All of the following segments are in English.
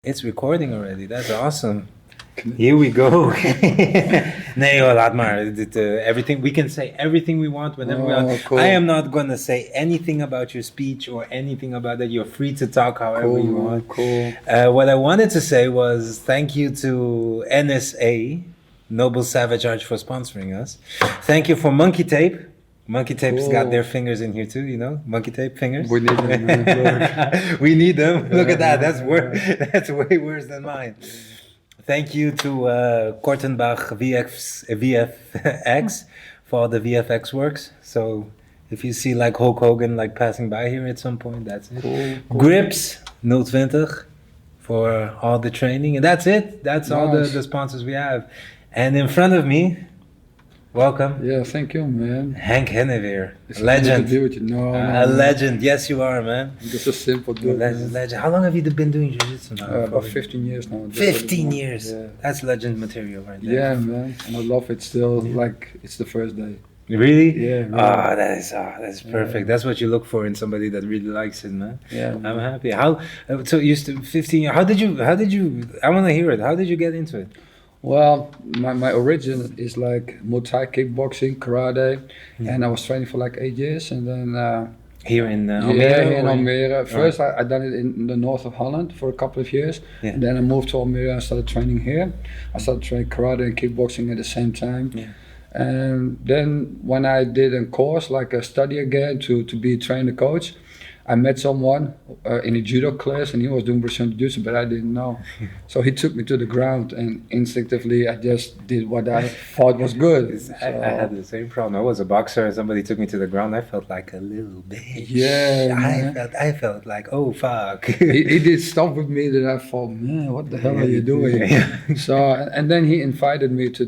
It's recording already. That's awesome. Here we go. Nee hoor, laat maar. Everything, we can say everything we want whenever we want. Cool. I am not going to say anything about your speech or anything about that. You're free to talk however you want. Cool. What I wanted to say was thank you to NSA, Noble Savage Arch, for sponsoring us. Thank you for Monkey Tape. Monkey Tape's got their fingers in here too, you know? Monkey Tape fingers. We need them. We need them. Look at that. That's way worse than mine. Thank you to Cortenbach VFX for all the VFX works. So if you see like Hulk Hogan like passing by here at some point, that's it. Cool. Grips 020 for all the training. And that's it. That's all the sponsors we have. And in front of me, welcome. Yeah, thank you, man. Henk Heneweer, It's legend. To do with you. No, A legend. Yes, you are, man. Just a simple dude. Legend. How long have you been doing jiu-jitsu now? About 15 years now. 15 years. Yeah. That's legend material right there. Yeah, man. And I love it still like it's the first day. Really? Yeah. Really. That's perfect. That's what you look for in somebody that really likes it, man. Yeah. I'm happy. So you used to 15 years. How did you I want to hear it. How did you get into it? Well, my origin is like Muay Thai, kickboxing, karate, and I was training for like 8 years, and then here in Almere? Yeah, in Almere. First, I done it in the north of Holland for a couple of years, and then I moved to Almere and started training here. I started training karate and kickboxing at the same time. Yeah. And then when I did a course, like a study again to be a trainer coach, I met someone in a judo class, and he was doing Brazilian Jiu-Jitsu, but I didn't know. So he took me to the ground, and instinctively I just did what I thought was good. I had the same problem. I was a boxer, and somebody took me to the ground. I felt like a little bitch. Yeah, I felt like, oh fuck. he did stuff with me that I thought, man, what the hell are you doing? So, and then he invited me to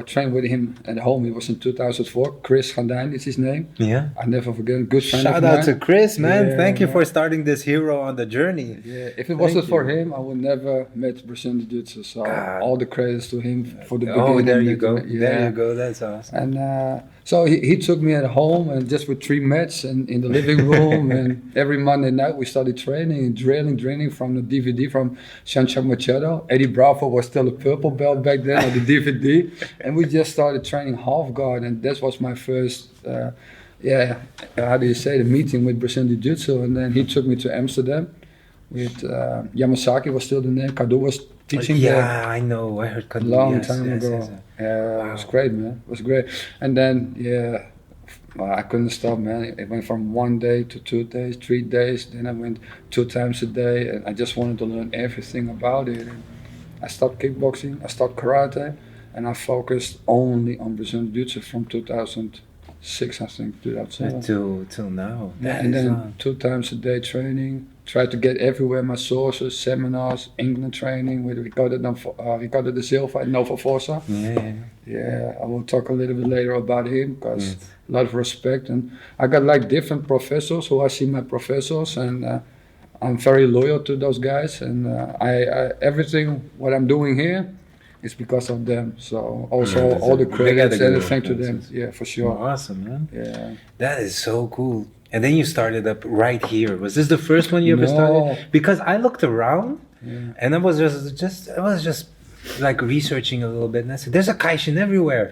train with him at home. It was in 2004. Chris Gandijn is his name. Yeah. I never forget. Good friend Shout of mine. out to Chris, man. Yeah, Thank you for starting this hero on the journey. Yeah, if it wasn't for him, I would never met Brazilian Jiu-Jitsu. So all the credits to him for the beginning. Oh, there you go. Yeah. There you go. That's awesome. And so he took me at home and just with 3 mats and in the living room. And every Monday night we started training and drilling from the DVD from Jean-Jacques Machado. Eddie Bravo was still a purple belt back then on the DVD. And we just started training half guard, and that was my first the meeting with Brazilian Jiu-Jitsu. And then he took me to Amsterdam with Yamasaki was still the name. Kado was teaching there. Yeah, I know. I heard Kado. Long time ago. Wow. It was great, man. It was great. And then, I couldn't stop, man. It went from 1 day to 2 days, 3 days. Then I went 2 times a day, and I just wanted to learn everything about it. And I stopped kickboxing, I stopped karate, and I focused only on Brazilian Jiu-Jitsu from 2006, I think, 2007. Till now. And then 2 times a day training. Tried to get everywhere my sources, seminars, England training with Ricardo de Silva and Nova Forza. Yeah, I will talk a little bit later about him because a lot of respect. And I got like different professors who I see my professors, and I'm very loyal to those guys. And I everything what I'm doing here is because of them. So also all the credits and thanks to them. Yeah, for sure. Awesome, man. Yeah. That is so cool. And then you started up right here. Was this the first one you ever started? Because I looked around, and I was just like researching a little bit, and I said, "There's a Kaishin everywhere."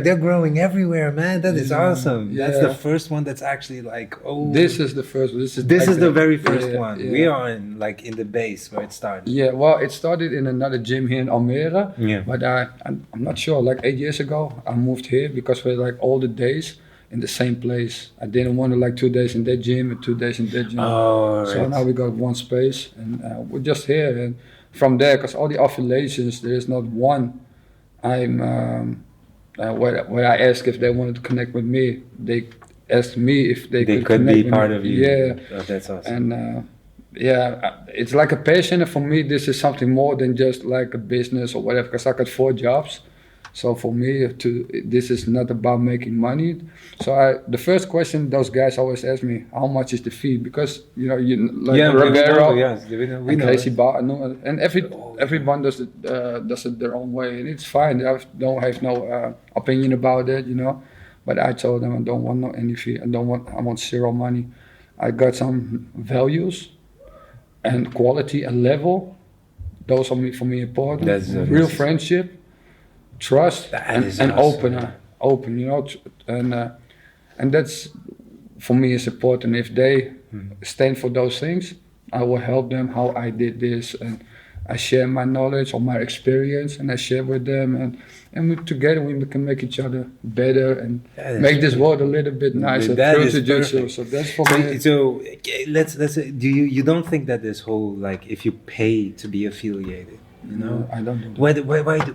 They're growing everywhere, man. That is awesome. Yeah. That's the first one that's actually like, oh. This is the first one. This is the very first one. Yeah. We are in the base where it started. Yeah, well, it started in another gym here in Almere. Yeah. But I'm not sure. Like 8 years ago, I moved here because we're like all the days in the same place. I didn't want to like 2 days in that gym and 2 days in that gym. Oh, so now we got one space, and we're just here. And from there, because all the affiliations, there is not one. Where I asked if they wanted to connect with me, they asked me if they could be part of you. Yeah, that's awesome. And it's like a passion. And for me, this is something more than just like a business or whatever. Because I got 4 jobs. So for me, this is not about making money. So the first question those guys always ask me, how much is the fee? Because Rivero, and Casey Bar, and everyone does it their own way, and it's fine. I don't have no opinion about it, But I told them I don't want any fee. I want 0 money. I got some values. and quality and level. Those are for me important. That's real friendship, trust, and awesome. open. You know, and that's for me is important. If they stand for those things, I will help them how I did this, and I share my knowledge or my experience, and I share with them, and together we can make each other better and make this world a little bit nicer through jiu-jitsu. So that's for me. So let's do you don't think that this whole, like, if you pay to be affiliated, you know? No, I don't do that.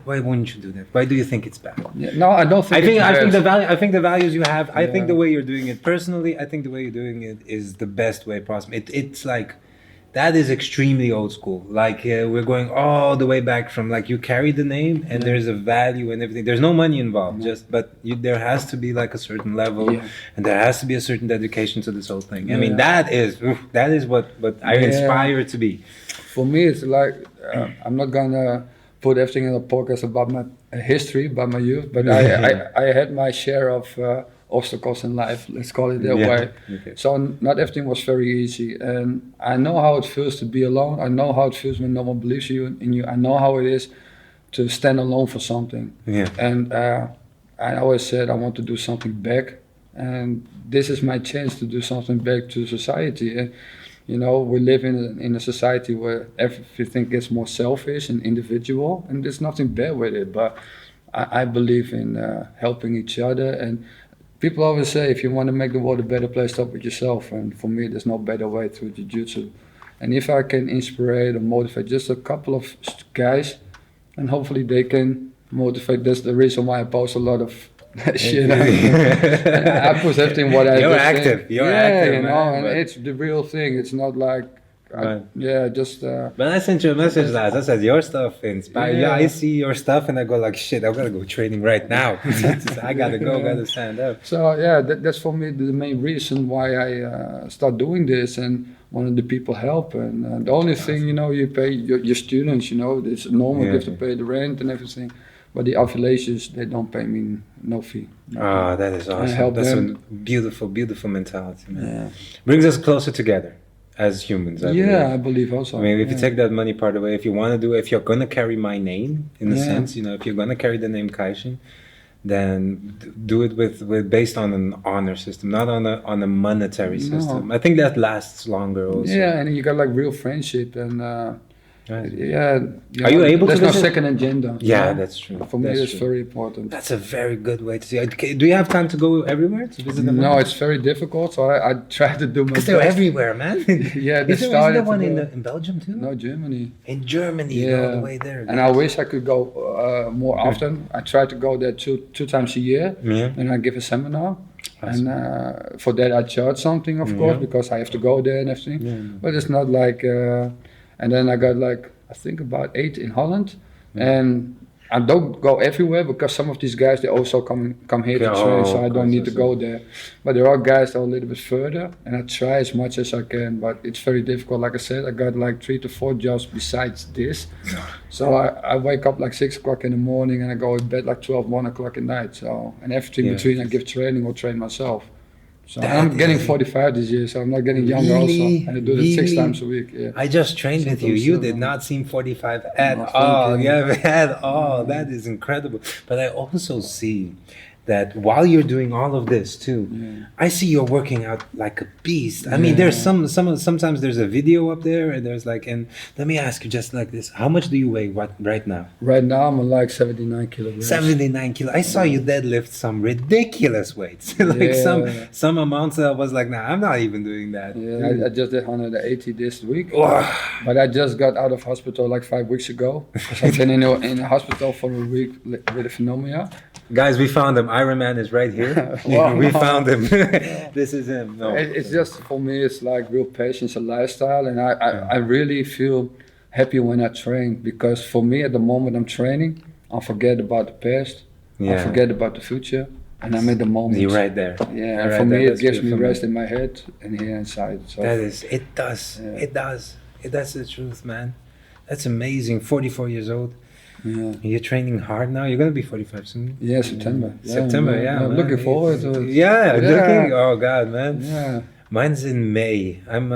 Why wouldn't you do that? Why do you think it's bad? Yeah, no, I don't think. I think the values you have. I think the way you're doing it personally. I think the way you're doing it is the best way possible. It's like. That is extremely old school. Like we're going all the way back from, like, you carry the name and there's a value and everything. There's no money involved, there has to be like a certain level and there has to be a certain dedication to this whole thing. I mean, that is what I inspire to be. For me, it's like I'm not gonna put everything in a podcast about my history, about my youth, but I had my share of obstacles in life, let's call it that way. Okay. So not everything was very easy, and I know how it feels to be alone. I know how it feels when no one believes in you. I know how it is to stand alone for something. And I always said I want to do something back, and this is my chance to do something back to society. And you know, we live in a society where everything gets more selfish and individual, and there's nothing bad with it, but I believe in helping each other. And people always say, if you want to make the world a better place, start with yourself. And for me, there's no better way through jiu-jitsu. And if I can inspire or motivate just a couple of guys, and hopefully they can motivate, that's the reason why I post a lot of shit. I post everything what I do. You're active, you know, man, and it's the real thing. It's not like, just. When I sent you a message last, I said your stuff inspired. Yeah, I see your stuff and I go like, shit, I'm gonna go training right now. I gotta go, gotta stand up. So that's for me the main reason why I start doing this, and wanted the people help. And the only thing, you know, you pay your students. You know, it's normal. You have to pay the rent and everything. But the affiliations, they don't pay me no fee. Oh, that is awesome. That's a beautiful, beautiful mentality, man. Brings us closer together as humans. I believe also. I mean, if you take that money part away, if you want to do, if you're going to carry my name, in a sense, you know, if you're going to carry the name Kaishin, then do it with based on an honor system, not on a monetary system. I think that lasts longer also. Yeah, and you got like real friendship and. Are you able to? There's no second agenda. Yeah, that's true. For me, it's very important. That's a very good way to see it. Do you have time to go everywhere to visit them? No, it's very difficult. So I try to do my best. Because they're everywhere, man. Is there one in Belgium too? No, Germany. In Germany, all the way there. And I wish I could go more often. I try to go there two times a year, and I give a seminar. Awesome. And for that I charge something, of course, because I have to go there and everything. But it's not like. And then I got like, I think about 8 in Holland. And I don't go everywhere because some of these guys, they also come here to train, so I don't need to go there. But there are guys that are a little bit further, and I try as much as I can, but it's very difficult. Like I said, I got like 3 to 4 jobs besides this. So I wake up like 6 o'clock in the morning and I go to bed like 1 o'clock at night. So, and everything between I give training or train myself. So I'm getting 45 this year, so I'm not getting younger also. And I do that 6 times a week. Yeah. I just trained with you. You did not seem 45 at all. Yeah, at all. That is incredible. But I also see that while you're doing all of this too, I see you're working out like a beast. I mean, there's sometimes there's a video up there, and there's like, and let me ask you just like this: how much do you weigh right now? Right now, I'm on like 79 kilograms. 79 kilos. I saw you deadlift some ridiculous weights, like some amounts that I was like, nah, I'm not even doing that. Yeah, I just did 180 this week, but I just got out of hospital like 5 weeks ago. I've been in the hospital for a week with a pneumonia. Guys, we found him. Iron Man is right here. We found him. This is him. No, it's just, for me, it's like real patience and lifestyle, and I really feel happy when I train, because for me at the moment I'm training, I forget about the past, I forget about the future, and I'm in the moment. You're right there. Yeah, and for me it gives me rest in my head and here inside. So it does. That's the truth, man. That's amazing. 44 years old. Yeah. You're training hard now. You're gonna be 45 soon. Yeah, September. September, yeah. I'm looking forward to it. Yeah, looking. Oh God, man. Yeah. Mine's in May. I'm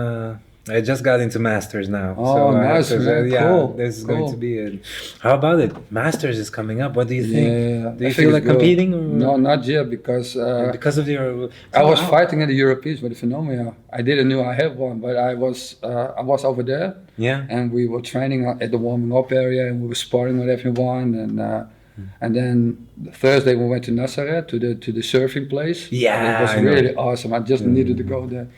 I just got into Masters now. Oh, nice, man. yeah, Cool. this is Cool. going to be it. How about it? Masters is coming up. What do you think? Yeah, Do you I feel think like it's good. competing? Or? No, not yet, because Because of your... I was fighting in the Europeans with the Phenomena. I didn't know I had one, but I was over there. Yeah. And we were training at the warming up area, and we were sparring with everyone. And then Thursday we went to Nazareth to the surfing place. Yeah, and it was really awesome. I just needed to go there.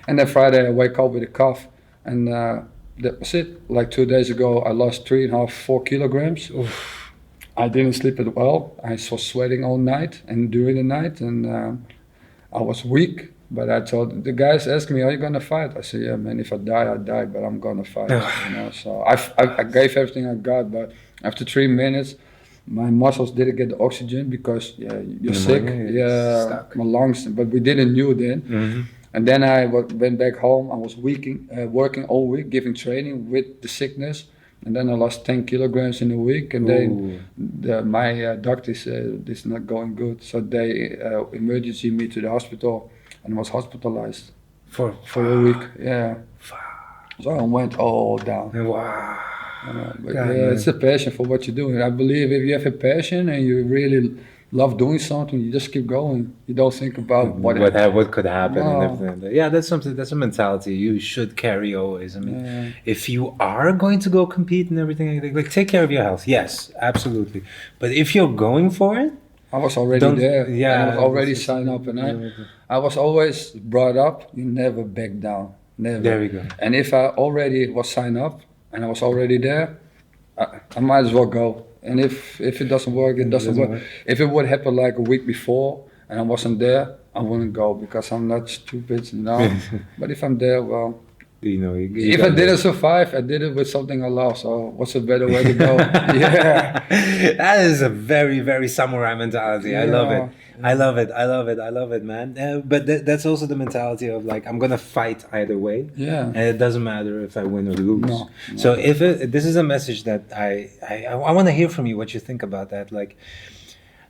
And then Friday I wake up with a cough, and that was it. Like 2 days ago, I lost 3.5, 4 kilograms. Oof. I didn't sleep at well. I was sweating all night and during the night, and I was weak. But I told the guys, asked me, "Are you gonna fight?" I said, "Yeah, man. If I die, I die. But I'm gonna fight." So I gave everything I got. But after 3 minutes, my muscles didn't get the oxygen because you're sick. Yeah, my lungs. But we didn't knew then. Mm-hmm. And then I went back home. I was working all week, giving training with the sickness. And then I lost 10 kilograms in a week. And then my doctor said, "This is not going good." So they emergency me to the hospital and was hospitalized For a week. Yeah. So I went all down. Wow. But it's a passion for what you're doing. I believe if you have a passion and you really love doing something, you just keep going. You don't think about what could happen and everything. Yeah, that's something. That's a mentality you should carry always. I mean, if you are going to go compete and everything, like take care of your health. Yes, absolutely. But if you're going for it, I was already there. Yeah, I was already signed up, and I was always brought up. You never back down. Never. There we go. And if I already was signed up and I was already there, I might as well go. And if it doesn't work, it doesn't work. If it would happen like a week before and I wasn't there, I wouldn't go because I'm not stupid, you know. But if I'm there, well, if I didn't survive, I did it with something I love. So what's a better way to go? Yeah, that is a very, very samurai mentality. I love it. I love it. I love it. I love it, man. But that's also the mentality of like, I'm gonna fight either way. Yeah. And it doesn't matter if I win or lose. No. So if this is a message that I want to hear from you, what you think about that. Like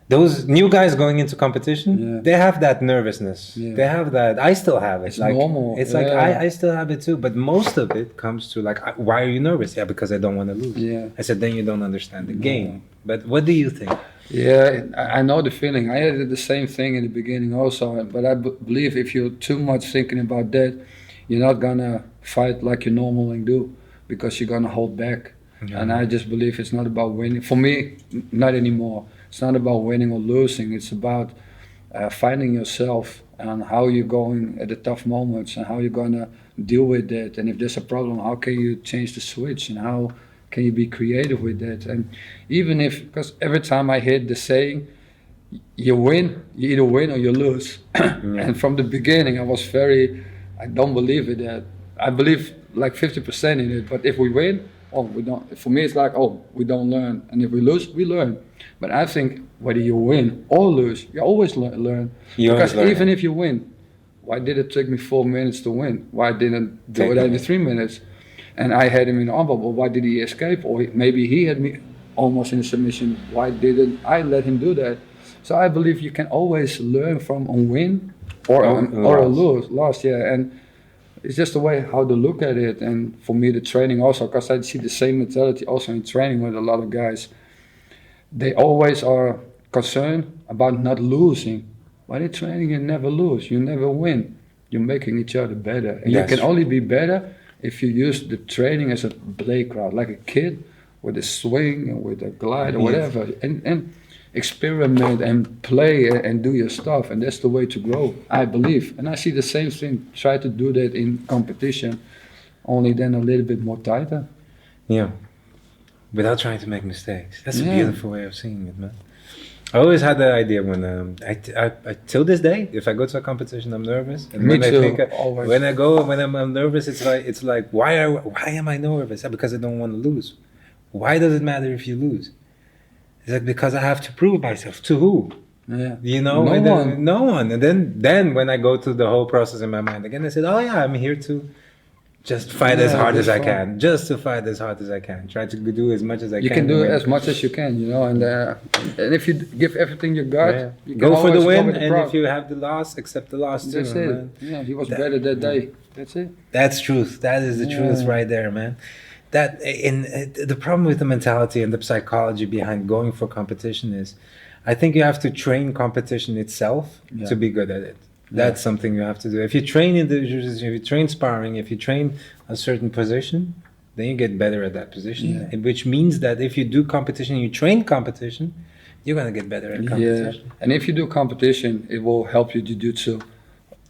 those new guys going into competition, they have that nervousness. Yeah. They have that. I still have it. It's like, normal. It's like I still have it too. But most of it comes to like, why are you nervous? Yeah, because I don't want to lose. Yeah. I said, then you don't understand the game. But what do you think? Yeah, I know the feeling. I had the same thing in the beginning also, but I believe if you're too much thinking about that, you're not gonna fight like you normally do because you're gonna hold back. Yeah. And I just believe it's not about winning. For me, not anymore. It's not about winning or losing. It's about finding yourself and how you're going at the tough moments and how you're gonna deal with that. And if there's a problem, how can you change the switch and how can you be creative with that? And even because every time I hear the saying, you win, you either win or you lose. And from the beginning, I don't believe in that. I believe like 50% in it, but if we win, we don't. For me, it's like, we don't learn. And if we lose, we learn. But I think whether you win or lose, you always learn. Because even if you win, why did it take me 4 minutes to win? Why didn't do it every 3 minutes? And I had him in the arm, but why did he escape? Or maybe he had me almost in a submission. Why didn't I let him do that? So I believe you can always learn from a win or a loss. Yeah, and it's just the way how to look at it. And for me, the training also, because I see the same mentality also in training with a lot of guys. They always are concerned about not losing. But in training, you never lose. You never win. You're making each other better. And you can only be better if you use the training as a playground, like a kid with a swing and with a glide or whatever, and experiment and play and do your stuff, and that's the way to grow, I believe. And I see the same thing, try to do that in competition, only then a little bit more tighter. Yeah, without trying to make mistakes. That's a beautiful way of seeing it, man. I always had the idea when I till this day, if I go to a competition, I'm nervous. And Me too. When I'm nervous, it's like why am I nervous? Because I don't want to lose. Why does it matter if you lose? It's like because I have to prove myself to who? Yeah. You know, no one. And then when I go through the whole process in my mind again, I said, oh yeah, I'm here to Just fight as hard as I can. Just to fight as hard as I can. Try to do as much as I can. You can do as much as you can, you know. And if you give everything you got, you can go for the win. The and if you have the loss, accept the loss too. That's it. Man. Yeah, he was better that day. That's it. That's truth. That is the truth right there, man. That the problem with the mentality and the psychology behind going for competition is, I think you have to train competition itself to be good at it. That's something you have to do. If you train in the jiu-jitsu, if you train sparring, if you train a certain position, then you get better at that position. Which means that if you do competition, you train competition, you're gonna get better at competition. Yeah, and if you do competition, it will help you jiu-jitsu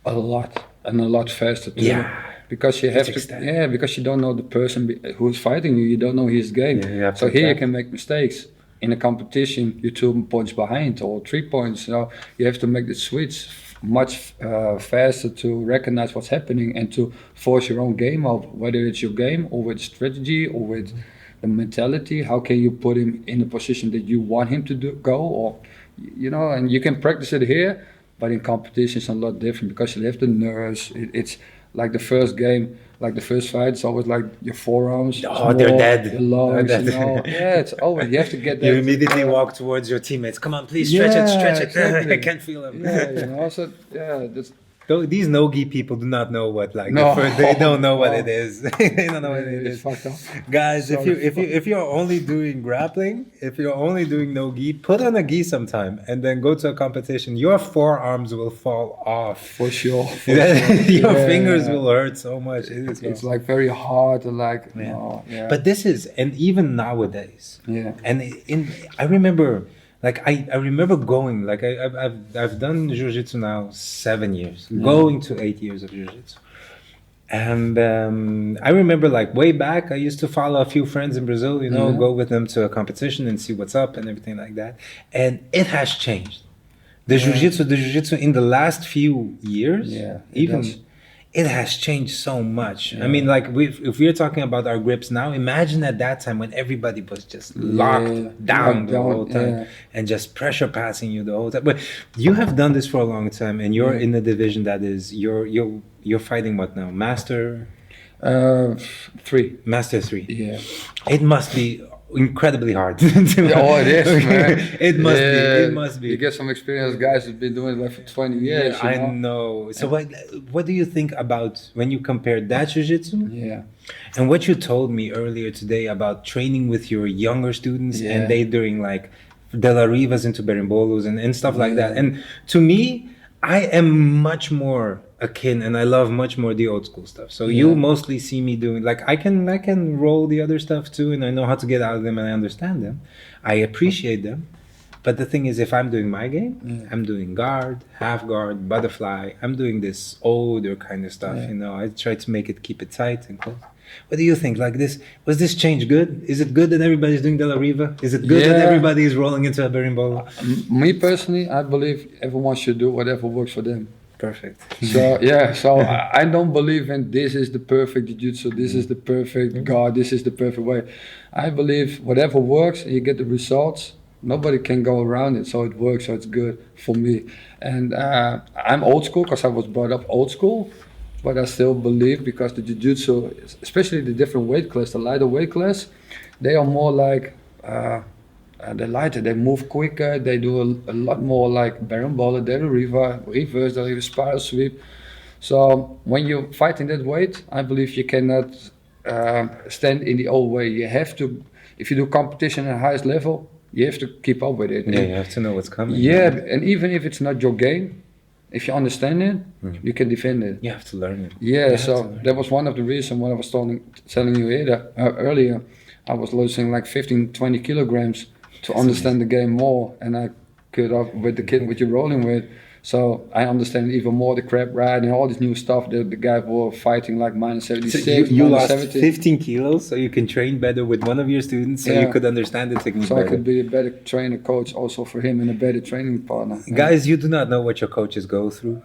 a lot and a lot faster too. Yeah. Because you have to, because you don't know the person who's fighting you. You don't know his game. Yeah, so here you can make mistakes. In a competition, you're 2 points behind or 3 points. So you have to make the switch much faster to recognize what's happening and to force your own game out, whether it's your game or with strategy or with the mentality. How can you put him in the position that you want him to go, or you know, and you can practice it here, but in competition it's a lot different because you have the nerves. It's like the first game, like the first fight, it's always like your forearms. Oh, they're dead. Your lungs, you know. Yeah, it's over. You have to get that. You immediately walk towards your teammates. Come on, please stretch it, stretch it. Exactly. I can't feel them. Yeah, you know. So that's. These no-gi people do not know what they don't know what it is. They don't know what it is. Fucked up. Guys, if you're only doing grappling, if you're only doing no-gi, put on a gi sometime and then go to a competition. Your forearms will fall off. For sure. Your fingers will hurt so much. It's like very hard and like. But this is, and even nowadays. Yeah. And I remember. Like I remember going, like I've done jiu-jitsu now 7 years, going to 8 years of jiu-jitsu. And I remember like way back, I used to follow a few friends in Brazil, you know, go with them to a competition and see what's up and everything like that. And it has changed. The jiu-jitsu in the last few years, it has changed so much. I mean, like if we're talking about our grips now, imagine at that time when everybody was just locked down the whole time and just pressure passing you the whole time. But you have done this for a long time, and you're in a division that is you're fighting what now? Master 3. Master 3. Yeah. It must be incredibly hard. It is, man. It must be. You get some experience, guys who've been doing it like for 20 years. I know. So what do you think about when you compare that jiu-jitsu? Yeah. And what you told me earlier today about training with your younger students and they doing like De La Rivas into berimbolos and stuff like that. And to me, I am much more akin, and I love much more the old school stuff. So you mostly see me doing like I can roll the other stuff too, and I know how to get out of them and I understand them. I appreciate them. But the thing is, if I'm doing my game, I'm doing guard, half guard, butterfly. I'm doing this older kind of stuff. You know, I try to keep it tight and close. What do you think? Like this, was this change good? Is it good that everybody's doing De La Riva? Is it good that everybody is rolling into a berimbolo? Me personally, I believe everyone should do whatever works for them. Perfect. So I don't believe in this is the perfect jiu-jitsu, this is the perfect guard, this is the perfect way. I believe whatever works and you get the results, nobody can go around it, so it works, so it's good for me. And I'm old school because I was brought up old school, but I still believe because the jiu-jitsu, especially the different weight class, the lighter weight class, they are more like they're lighter, they move quicker, they do a lot more like berimbolo, De La Riva, reverse, De La Riva, spiral sweep. So when you're fighting that weight, I believe you cannot stand in the old way. You have to, if you do competition at the highest level, you have to keep up with it. Yeah, you have to know what's coming. Yeah, and even if it's not your game, if you understand it, you can defend it. You have to learn it. Yeah, so that was one of the reasons when I was telling you earlier, I was losing like 15, 20 kilograms to understand the game more, and I could with the kid which you're rolling with. So I understand even more the crab ride and all this new stuff. The guy were fighting like minus 76. So you lost 15 kilos so you can train better with one of your students so you could understand the technique better. I could be a better trainer coach also for him and a better training partner. Guys, you do not know what your coaches go through.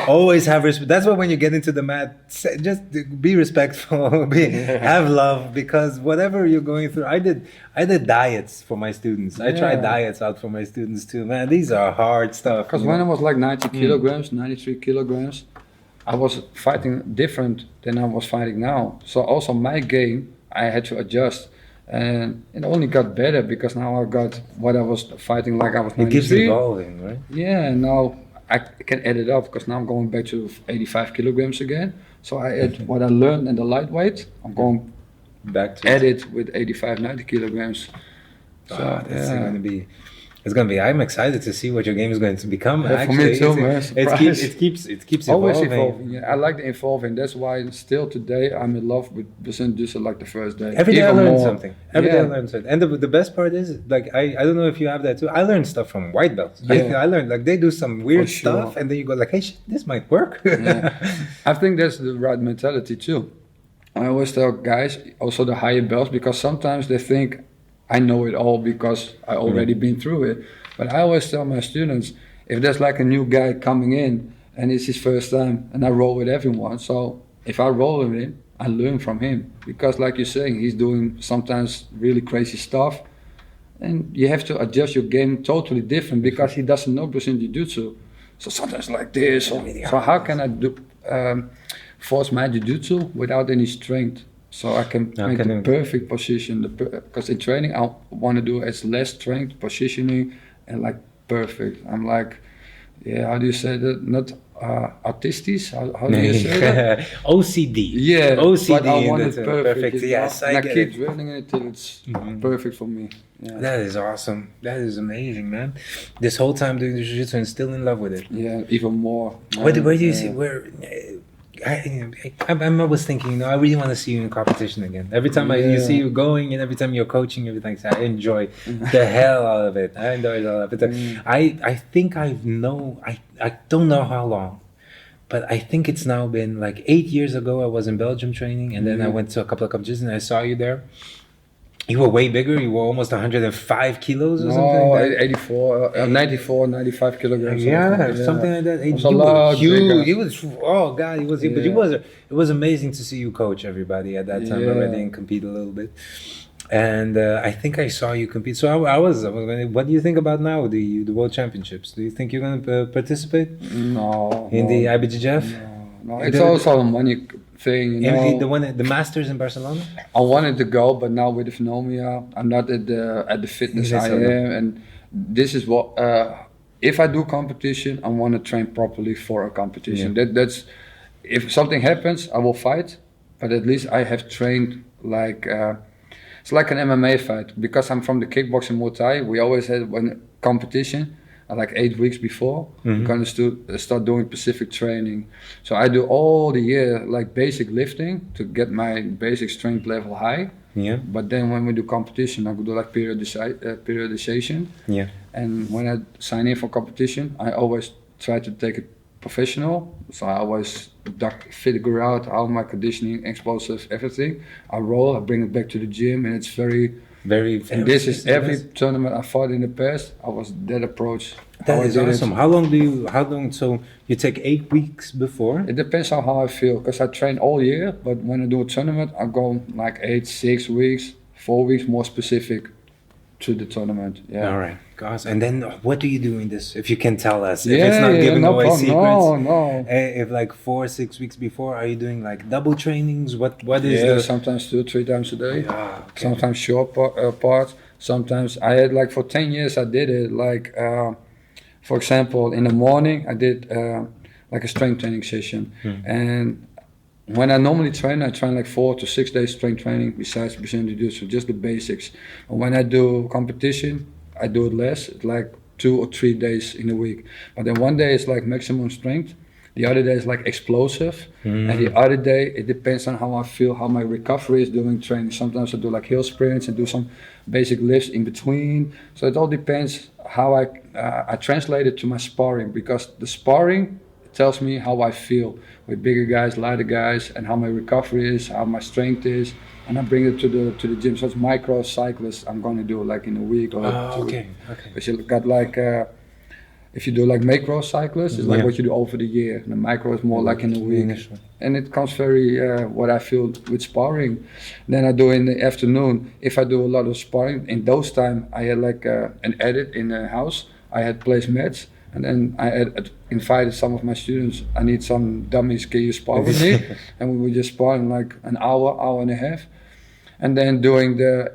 Always have respect. That's why when you get into the mat, just be respectful, have love, because whatever you're going through, I did diets for my students. I tried diets out for my students too. Man, these are hard stuff. Because when I was like 90 kilograms, 93 kilograms, I was fighting different than I was fighting now. So also my game, I had to adjust. And it only got better because now I got what I was fighting like I was 93. It keeps evolving, right? Yeah, and now I can add it up because now I'm going back to 85 kilograms again. So I add what I learned in the lightweight, I'm going back to add it with 85, 90 kilograms. So that's gonna be. It's gonna be. I'm excited to see what your game is going to become. Yeah, for me too, man. It keeps always evolving. evolving. Yeah, I like the evolving. That's why still today I'm in love with Brazilian Jiu-Jitsu like the first day. Every day I Even learn more. something. Every day I learn something. And the best part is, like, I don't know if you have that too. I learned stuff from white belts. Yeah. I learned, like, they do some weird For sure. stuff, and then you go like, hey, this might work. Yeah. I think that's the right mentality too. I always tell guys, also the higher belts, because sometimes they think I know it all because I already been through it. But I always tell my students, if there's like a new guy coming in and it's his first time, and I roll with everyone, so if I roll with him, I learn from him. Because like you're saying, he's doing sometimes really crazy stuff, and you have to adjust your game totally different because he doesn't know Brazilian Jiu-Jitsu. So sometimes like this, so how can I do force my Jiu-Jitsu without any strength? So I can make the perfect position, because in training I want to do as less strength, positioning, and like perfect. I'm like, yeah, how do you say that? Not artistic. How do you say that? OCD. Yeah, OCD. but I want it perfect. Yes, and I get keep it. drilling it till it's perfect for me. Yeah. That is awesome. That is amazing, man. This whole time doing the jiu-jitsu and still in love with it. Yeah, even more. Where do you see where? I was thinking, you know, I really want to see you in competition again. Every time you see you going, and every time you're coaching, everything, I enjoy the hell out of it. I enjoy it all of it. I think I don't know how long, but I think it's now been like 8 years ago. I was in Belgium training, and then I went to a couple of competitions, and I saw you there. You were way bigger. You were almost 105 kilos or something like that. 84, 94, 95 kilograms. Something like that. He was He was, oh God, he was. But it was amazing to see you coach everybody at that time already and compete a little bit. And I think I saw you compete. So I was going. What do you think about now the World Championships? Do you think you're going to participate? No. In the IBJJF? No. It's also a money thing, you know. The Masters in Barcelona. I wanted to go, but now with the phenomena, I'm not at the fitness I am, and this is what. If I do competition, I want to train properly for a competition. That's if something happens, I will fight, but at least I have trained like. It's like an MMA fight because I'm from the kickboxing Muay Thai. We always had one competition. Like 8 weeks before, I'm gonna start doing specific training. So I do all the year like basic lifting to get my basic strength level high. Yeah. But then when we do competition, I do like periodization. Yeah. And when I sign in for competition, I always try to take it professional. So I always figure out how my conditioning, explosive, everything. I roll, I bring it back to the gym, and it's very. And this is every tournament I fought in the past. I was that approach. That is awesome. How long? So you take 8 weeks before? It depends on how I feel, because I train all year. But when I do a tournament, I go like 6 weeks, 4 weeks more specific to the tournament. Yeah. All right, guys. And then what do you do in this? If you can tell us, if it's not giving away secrets. No. If like 4 or 6 weeks before, are you doing like double trainings? What is sometimes 2 or 3 times a day. Okay. Sometimes short parts. Sometimes I had like for 10 years I did it like, for example, in the morning I did like a strength training session, and when I normally train, I train like 4 to 6 days strength training besides Brazilian Jiu-Jitsu, just the basics. And when I do competition, I do it less, it's like 2 or 3 days in a week. But then one day is like maximum strength, the other day is like explosive, and the other day it depends on how I feel, how my recovery is doing training. Sometimes I do like hill sprints and do some basic lifts in between. So it all depends how I translate it to my sparring, because the sparring tells me how I feel with bigger guys, lighter guys, and how my recovery is, how my strength is, and I bring it to the gym. So it's micro cycles I'm going to do like in a week or 2 weeks. Because you got like if you do like macro cyclists, it's like what you do over the year. And the micro is more like in a week, and it comes very what I feel with sparring. Then I do in the afternoon. If I do a lot of sparring in those time, I had like an edit in the house. I had placed mats. And then I had invited some of my students. I need some dummies, can you spar with me? And we would just spar in like an hour and a half. And then during the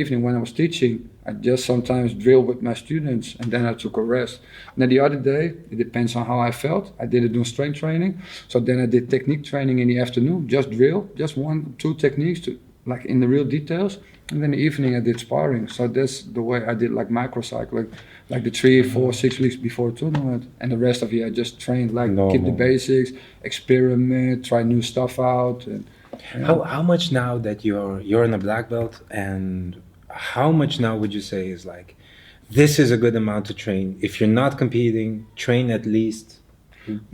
evening when I was teaching, I just sometimes drill with my students, and then I took a rest. And then the other day, it depends on how I felt. I didn't do strength training, so then I did technique training in the afternoon, just drill, just 1-2 techniques to like in the real details. And then in the evening I did sparring. So that's the way I did like microcycling, like the 3, 4, 6 weeks before tournament, and the rest of it I just trained like keep the basics, experiment, try new stuff out. And how much now that you're in a black belt, and how much now would you say is like, this is a good amount to train? If you're not competing, train at least.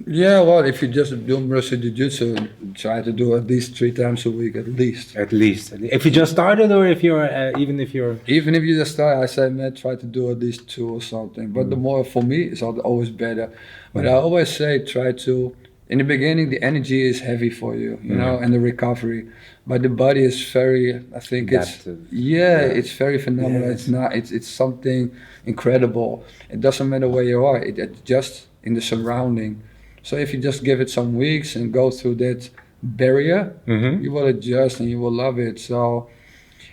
Yeah, well, if you just do Brazilian Jiu-Jitsu, try to do at least 3 times a week, at least. At least. If you just started, or if you're even if you just start, I say, man, try to do at least 2 or something. But the more for me, it's always better. But I always say, try to. In the beginning, the energy is heavy for you, you know, and the recovery. But the body is very, I think adaptive. It's very phenomenal. Yeah. It's something incredible. It doesn't matter where you are. It adjusts in the surrounding. So if you just give it some weeks and go through that barrier, you will adjust and you will love it. So,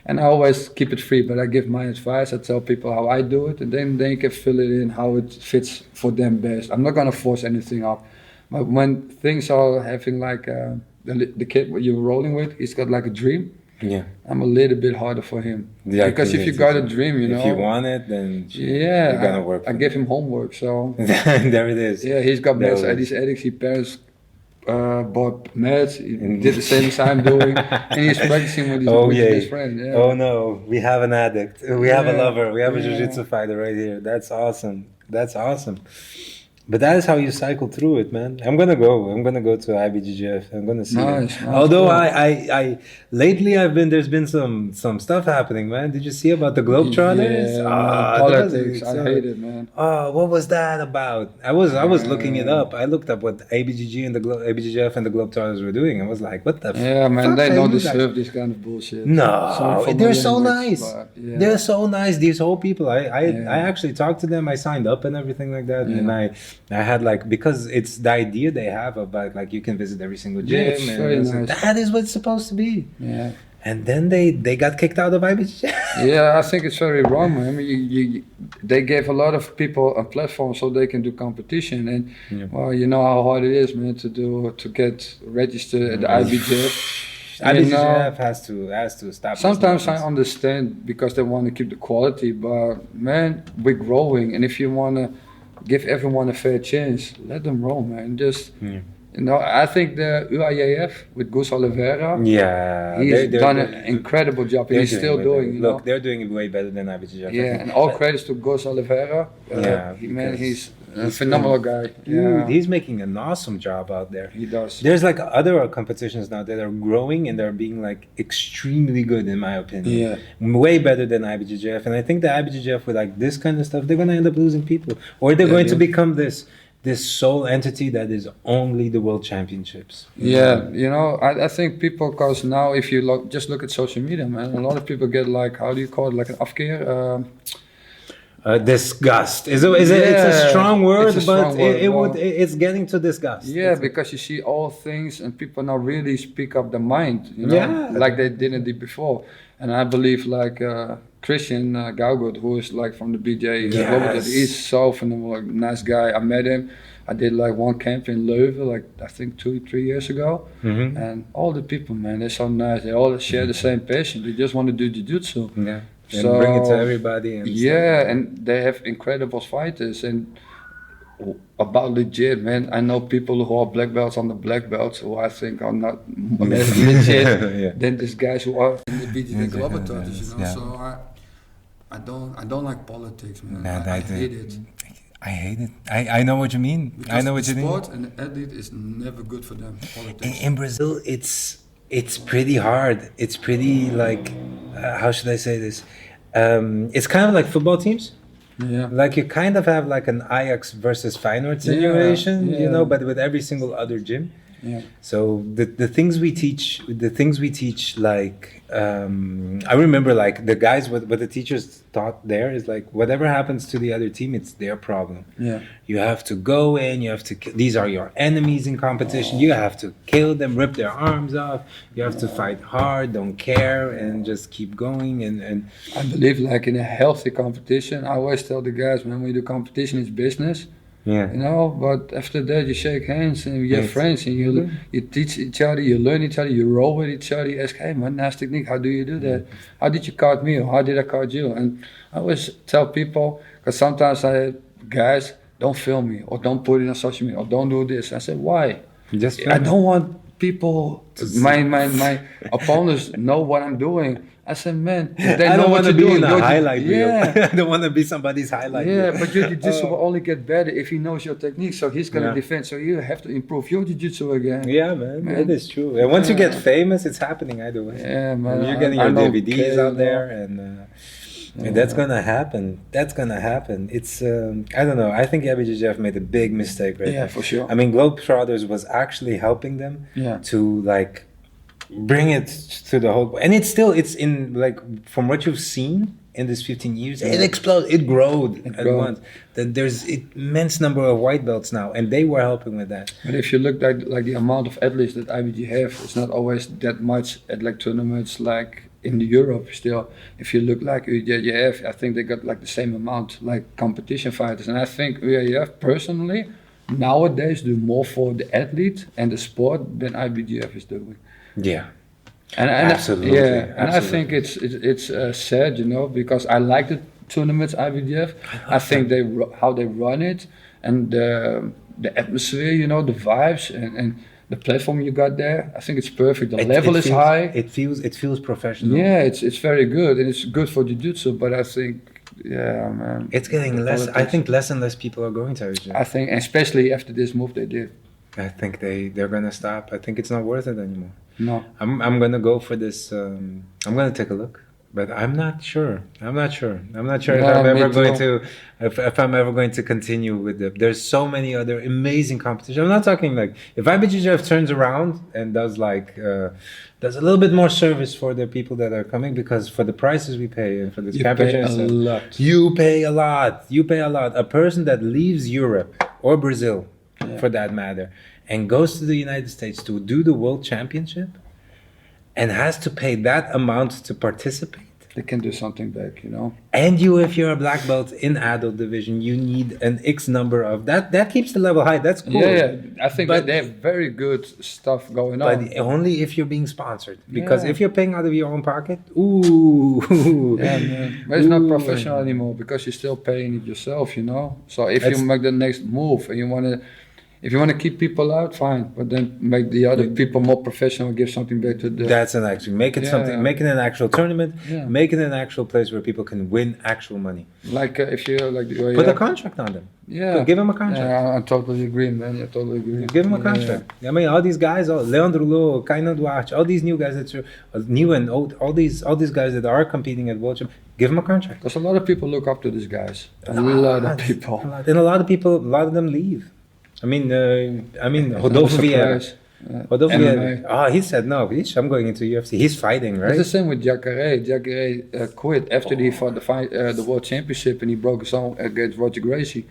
and I always keep it free, but I give my advice. I tell people how I do it, and then they can fill it in how it fits for them best. I'm not gonna force anything up. But when things are having like the kid what you're rolling with, he's got like a dream. Yeah, I'm a little bit harder for him. Yeah, because if you got a dream, you know, if you want it, then you're gonna work. I give him homework, so there it is. Yeah, he's got mats. These addicts, his parents bought mats. He did the same as I'm doing, and he's practicing with his friend. Yeah. Oh no, we have an addict. We have a lover. We have a jiu-jitsu fighter right here. That's awesome. That's awesome. But that is how you cycle through it, man. I'm gonna go to IBJJF. I'm gonna see it. Although cool. I lately there's been some stuff happening, man. Did you see about the Globetrotters? Yeah, politics. I hate it, man. Oh, what was that about? I was looking it up. I looked up what ABGG and the IBJJF and the Globetrotters were doing. I was like, what the? Yeah, man. They don't deserve this kind of bullshit. No, they're so nice. They're so nice. These whole people. I actually talked to them. I signed up and everything like that, and I had like, because it's the idea they have about like you can visit every single gym. Yeah, it's very nice. That is what it's supposed to be. Yeah. And then they got kicked out of IBJ. Yeah, I think it's very wrong, man. I mean, they gave a lot of people a platform so they can do competition, and well, you know how hard it is, man, to get registered at the IBJ. IBJJF has to stop. Sometimes I understand because they want to keep the quality, but man, we're growing, and if you want to give everyone a fair chance, let them roll, man. Just you know, I think the UAJF with Gus Oliveira, he's done an incredible job. He's still doing. Look, they're doing it way better than IBJJF. Yeah, and all credits to Gus Oliveira. He's a phenomenal guy. Dude, he's making an awesome job out there. He does. There's like other competitions now that are growing and they're being like extremely good in my opinion. Yeah. Way better than IBJJF. And I think the IBJJF with like this kind of stuff, they're gonna end up losing people. Or they're going to become this sole entity that is only the world championships. Yeah, you know, I think people, because now if you just look at social media, man, a lot of people get like, how do you call it, like an afkeer? Disgust. It's a strong word, but it's getting to disgust. Yeah, because you see all things and people now really speak up their mind, you know, like they didn't do before. And I believe like Christian Gaugut, who is like from the BJ, he's so phenomenal, like, nice guy. I met him. I did like one camp in Leuven, like I think 2-3 years ago. And all the people, man, they're so nice. They all share the same passion. They just want to do jiu-jitsu. Yeah. And bring it to everybody. And and they have incredible fighters. And about legit, man, I know people who are black belts on the black belts who I think are not less legit than these guys who are in the BJJ Globetrotters, you know. So I don't like politics, man. I hate it. I hate it. I know what you mean. Because I know what you mean. Sport and the athlete is never good for them. Politics. In Brazil, it's pretty hard. It's pretty like, how should I say this? It's kind of like football teams. Yeah. Like you kind of have like an Ajax versus Feyenoord situation, you know, but with every single other gym. Yeah. So the things we teach, like I remember like the guys, what the teachers taught there is like whatever happens to the other team, it's their problem. Yeah. You have to go in. You have to. These are your enemies in competition. You have to kill them, rip their arms off. You have to fight hard, don't care, and just keep going. And I believe like in a healthy competition, I always tell the guys, when we do competition, it's business. yeah, You know, but after that you shake hands and you have friends and you teach each other, you learn each other, you roll with each other, you ask, hey man, nice technique, how do you do that? How did you card me or how did I card you? And I always tell people, because sometimes I have guys, don't film me or don't put it on social media or don't do this. I said, why? I don't want people, my opponents know what I'm doing. I said, man, they I know don't what want to you're be doing. in a highlight reel. Yeah. I don't want to be somebody's highlight reel. Yeah, but your jiu-jitsu will only get better if he knows your technique, so he's gonna defend. So you have to improve your jiu-jitsu again. Yeah, man, it is true. And once you get famous, it's happening either way. Yeah, man. You're getting your DVDs out there, and that's gonna happen. That's gonna happen. It's I don't know. I think IBJJF made a big mistake right Yeah, there. for sure. I mean, Globetrotters was actually helping them to like bring it to the whole, and it's in like from what you've seen in this 15 years, it exploded, it growed at once. That there's immense number of white belts now, and they were helping with that. But if you look like the amount of athletes that IBJ have, it's not always that much at like tournaments like in Europe still. If you look like UJJF, I think they got like the same amount like competition fighters, and I think UJJF personally nowadays do more for the athlete and the sport than IBJJF is doing. Yeah. And absolutely. Yeah, and absolutely. I think it's sad, you know, because I like the tournaments IBJJF. I think how they run it and the atmosphere, you know, the vibes and the platform you got there. I think it's perfect. The level is high. It feels professional. Yeah, it's very good and it's good for jiu-jitsu. But I think, yeah, man, it's getting less. I think less and less people are going to IBJJF. I think, especially after this move they did. I think they're gonna stop. I think it's not worth it anymore. No, I'm gonna go for this. I'm gonna take a look, but I'm not sure. I'm not sure if I'm ever going to, if I'm ever going to continue with it. There's so many other amazing competitions. I'm not talking like if IBJJF turns around and does like does a little bit more service for the people that are coming, because for the prices we pay and for this championship, you pay a lot. You pay a lot. A person that leaves Europe or Brazil, for that matter, and goes to the United States to do the World Championship and has to pay that amount to participate. they can do something back, you know. And if you're a black belt in adult division, you need an X number of that. That keeps the level high. That's cool. Yeah, I think that they have very good stuff going on. But only if you're being sponsored. Because if you're paying out of your own pocket, ooh. Yeah, man. But it's not professional anymore because you're still paying it yourself, you know. So if you make the next move and if you want to keep people out, fine. But then make the other people more professional and give something back to the... That's an actual... Make it something... Make it an actual tournament. Yeah. Make it an actual place where people can win actual money. Like if you... Put a contract on them. Yeah. Give them a contract. Yeah, I totally agree, man. I totally agree. Give them a contract. Yeah. I mean, all these guys, Leandro Lo, Kainan Duarte, all these new guys that are new and old, all these guys that are competing at World Championship, give them a contract. Because a lot of people look up to these guys. A lot of people. And a lot of them leave. I mean, Rodolfo Vieira. He said no. I'm going into UFC. He's fighting, right? It's the same with Jacare. Jacare quit after he fought the World Championship and he broke his arm against Roger Gracie.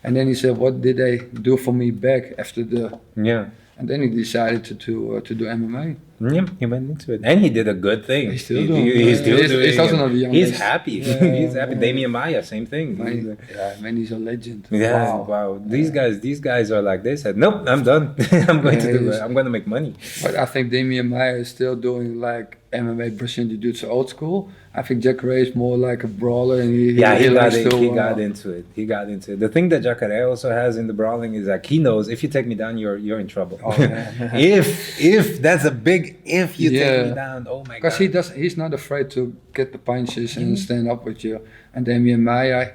And then he said, "What did they do for me back after the?" Yeah. And then he decided to do MMA. Yeah, he went into it, and he did a good thing. He's still doing it. He's also not young. He's happy. Yeah. He's happy. Damian Maia, same thing. He's a legend. Yeah, wow. These guys are like, they said, nope, I'm done. I'm going to do it. I'm going to make money. But I think Damian Maia is still doing like MMA Brazilian Jiu-Jitsu old school. I think Jacare is more like a brawler, and he got into it. He got into it. The thing that Jacare also has in the brawling is like he knows if you take me down, you're in trouble. Oh, yeah. if that's a big if you take me down, oh my god. Because he's not afraid to get the punches and stand up with you. And Damian Maia,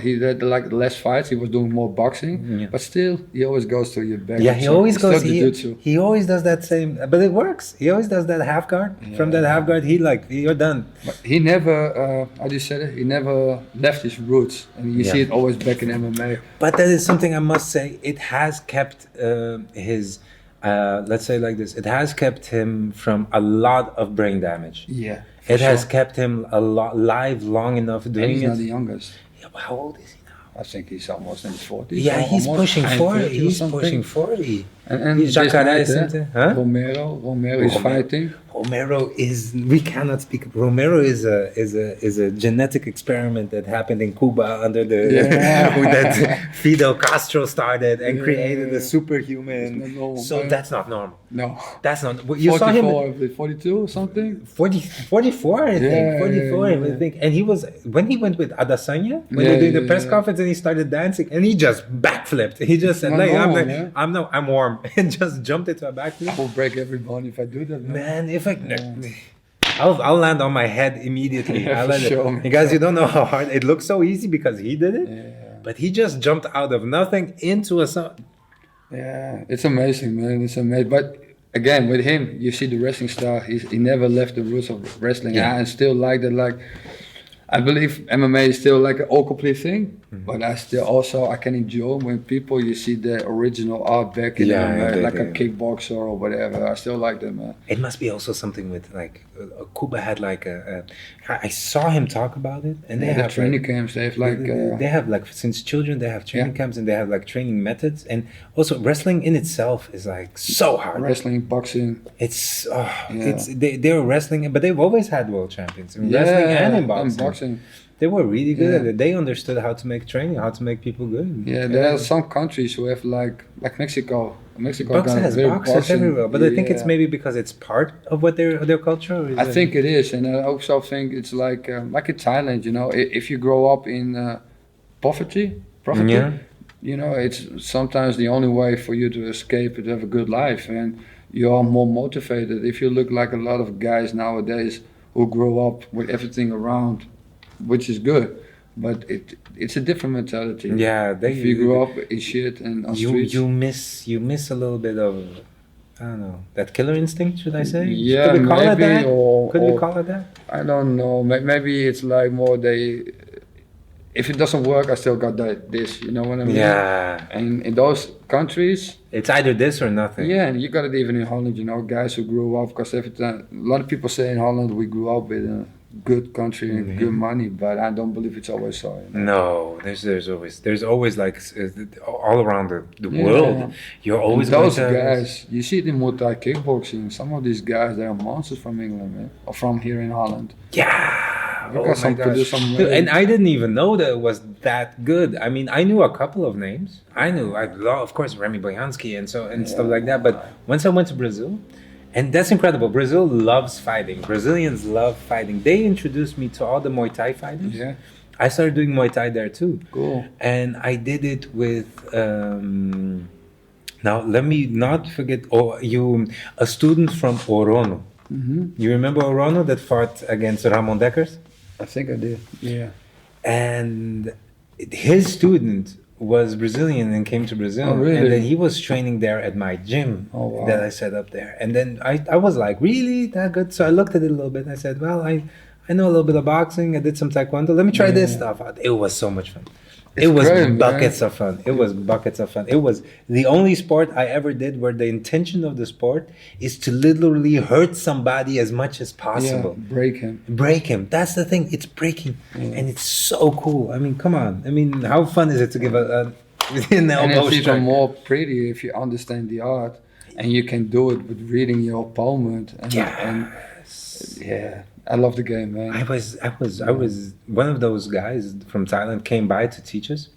he had like less fights. He was doing more boxing, but still, he always goes to your back. Yeah, he always goes. He always does that same, but it works. He always does that half guard. Yeah. From that half guard, you're done. But he never, how do you say it? He never left his roots, and you see it always back in MMA. But that is something I must say. It has kept his let's say like this, it has kept him from a lot of brain damage. Yeah. It has kept him alive long enough doing and he's it. not the youngest. Yeah, but how old is he now? I think he's almost in his 40s. Yeah, he's pushing 40. He's pushing 40. And he's Romero is fighting. Romero is, we cannot speak. Romero is a genetic experiment that happened in Cuba under the that Fidel Castro started and created a superhuman. Normal, so that's not normal. No, that's not. You saw him 42 or something. 44, I think. 44, I think. And he was when he went with Adesanya when they did the press conference and he started dancing and he just backflipped. He just said, "Like I'm warm," and just jumped into a backflip. I will break every bone if I do that. Man, if I'll land on my head immediately. You guys, you don't know how hard it looks. So easy because he did it, but he just jumped out of nothing into a. Yeah, it's amazing, man. It's amazing. But again, with him, you see the wrestling style. He never left the roots of wrestling. Yeah, and still like that. Like, I believe MMA is still like an all complete thing, but I can enjoy when people you see the original art back in MMA, like a kickboxer or whatever. I still like them. It must be also something with like Cuba had like I saw him talk about it, and they have training camps. They have like they have like since children they have training camps and they have like training methods, and also wrestling in itself is like so hard. Wrestling, boxing. They're wrestling, but they've always had world champions in wrestling and in boxing. They were really good at it. They understood how to make training, how to make people good. Yeah, there are some countries who have like Mexico. Mexico has boxers everywhere, but I think it's maybe because it's part of what their culture. Or I think it is, and I also think it's like in Thailand. You know, if you grow up in poverty, you know, it's sometimes the only way for you to escape to have a good life, and you are more motivated. If you look like a lot of guys nowadays who grow up with everything around, which is good, but it's a different mentality. Yeah, if you grow up in shit and on streets, you miss a little bit of, I don't know, that killer instinct. Should I say? Yeah, could we call maybe, it that? Or we call it that? I don't know. Maybe it's like more if it doesn't work, I still got this. You know what I mean? Yeah. And in those countries, it's either this or nothing. Yeah, and you got it even in Holland. You know, guys who grew up because a lot of people say in Holland we grew up with a good country and good money, but I don't believe it's always so. You know? No, there's always like all around the world. You're always and those guys. You see it in Muay Thai kickboxing. Some of these guys, they are monsters from England, man, or from here in Holland. Yeah. Dude, and I didn't even know that it was that good. I mean, I knew a couple of names. I love, of course, Remy Boyanski and stuff like that. But once I went to Brazil, and that's incredible. Brazil loves fighting. Brazilians love fighting. They introduced me to all the Muay Thai fighters. Yeah. I started doing Muay Thai there too. Cool. And I did it with. Now let me not forget. A student from Orono. Mm-hmm. You remember Orono that fought against Ramon Dekkers? I think I did. Yeah. And his student was Brazilian and came to Brazil. Oh, really? And then he was training there at my gym that I set up there. And then I was like, really? That good? So I looked at it a little bit and I said, well, I know a little bit of boxing. I did some taekwondo. Let me try this stuff out. It was so much fun. It was buckets of fun. It was buckets of fun. It was the only sport I ever did where the intention of the sport is to literally hurt somebody as much as possible. Yeah, break him. That's the thing. It's breaking. And it's so cool. I mean, come on. I mean, how fun is it to give an elbow and it's strike? even more pretty if you understand the art and you can do it with reading your opponent. I love the game, man. I was one of those guys from Thailand came by to teach us,